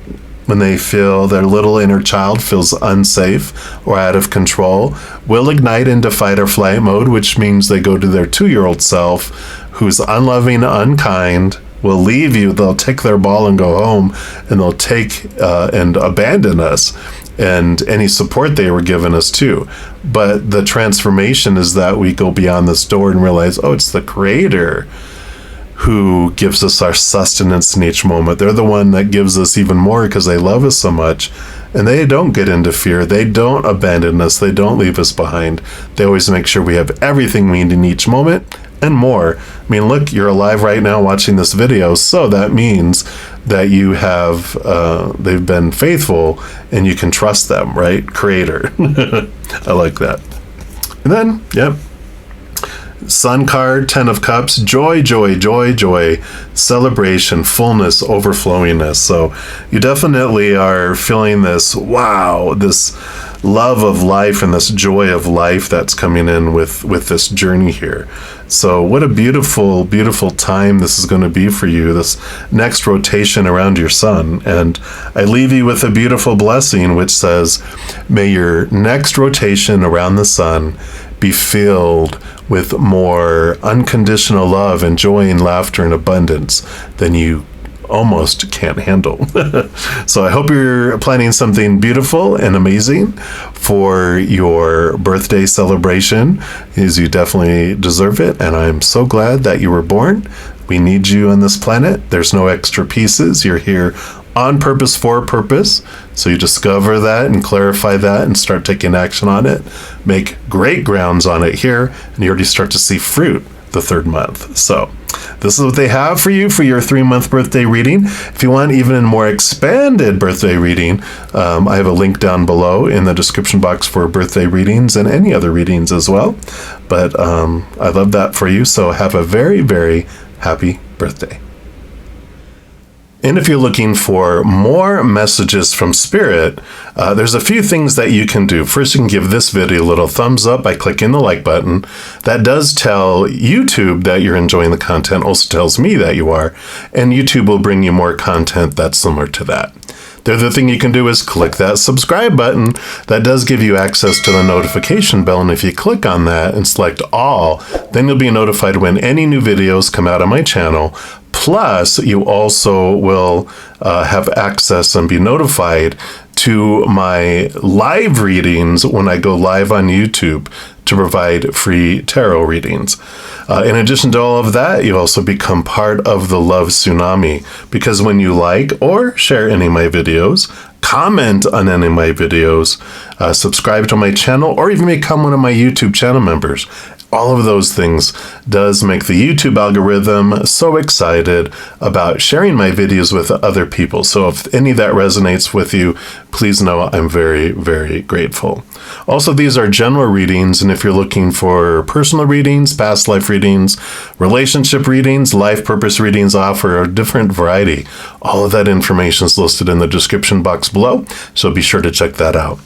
Speaker 1: when they feel their little inner child feels unsafe or out of control, will ignite into fight or flight mode, which means they go to their 2-year-old self who's unloving, unkind, will leave you. They'll take their ball and go home, and they'll take and abandon us and any support they were giving us too. But the transformation is that we go beyond this door and realize, oh, it's the Creator who gives us our sustenance in each moment. They're the one that gives us even more because they love us so much. And they don't get into fear. They don't abandon us. They don't leave us behind. They always make sure we have everything we need in each moment and more. I mean, look, you're alive right now watching this video, so that means that you have, they've been faithful and you can trust them, right? Creator. I like that. And then, yep. Sun card, 10 of Cups, joy, joy, joy, joy, celebration, fullness, overflowingness. So you definitely are feeling this, wow, this love of life and this joy of life that's coming in with this journey here. So what a beautiful, beautiful time this is going to be for you, this next rotation around your sun. And I leave you with a beautiful blessing, which says, may your next rotation around the sun be filled with more unconditional love and joy and laughter and abundance than you almost can't handle. So I hope you're planning something beautiful and amazing for your birthday celebration, as you definitely deserve it. And I'm so glad that you were born. We need you on this planet. There's no extra pieces. You're here on purpose for a purpose. So you discover that and clarify that and start taking action on it. Make great grounds on it here, and you already start to see fruit the 3rd month. So this is what they have for you for your 3-month birthday reading. If you want even a more expanded birthday reading, I have a link down below in the description box for birthday readings and any other readings as well. But I love that for you. So have a very, very happy birthday. And if you're looking for more messages from Spirit, there's a few things that you can do. First, you can give this video a little thumbs up by clicking the like button. That does tell YouTube that you're enjoying the content, also tells me that you are, and YouTube will bring you more content that's similar to that. The other thing you can do is click that subscribe button. That does give you access to the notification bell, and if you click on that and select all, then you'll be notified when any new videos come out on my channel. Plus, you also will have access and be notified to my live readings when I go live on YouTube to provide free tarot readings. In addition to all of that, you also become part of the love tsunami, because when you like or share any of my videos, comment on any of my videos, subscribe to my channel, or even become one of my YouTube channel members, all of those things does make the YouTube algorithm so excited about sharing my videos with other people. So if any of that resonates with you, please know I'm very, very grateful. Also, these are general readings, and if you're looking for personal readings, past life readings, relationship readings, life purpose readings, I offer a different variety. All of that information is listed in the description box below, so be sure to check that out.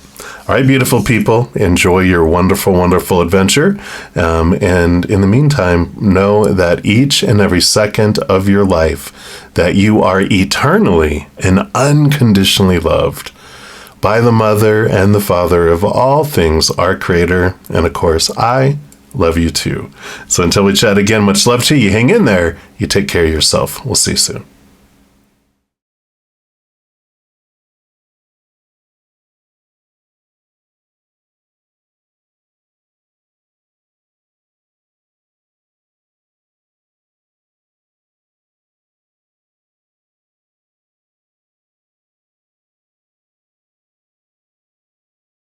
Speaker 1: All right, beautiful people, enjoy your wonderful, wonderful adventure. And in the meantime, know that each and every second of your life, that you are eternally and unconditionally loved by the Mother and the Father of all things, our Creator. And of course, I love you too. So until we chat again, much love to you. You hang in there. You take care of yourself. We'll see you soon.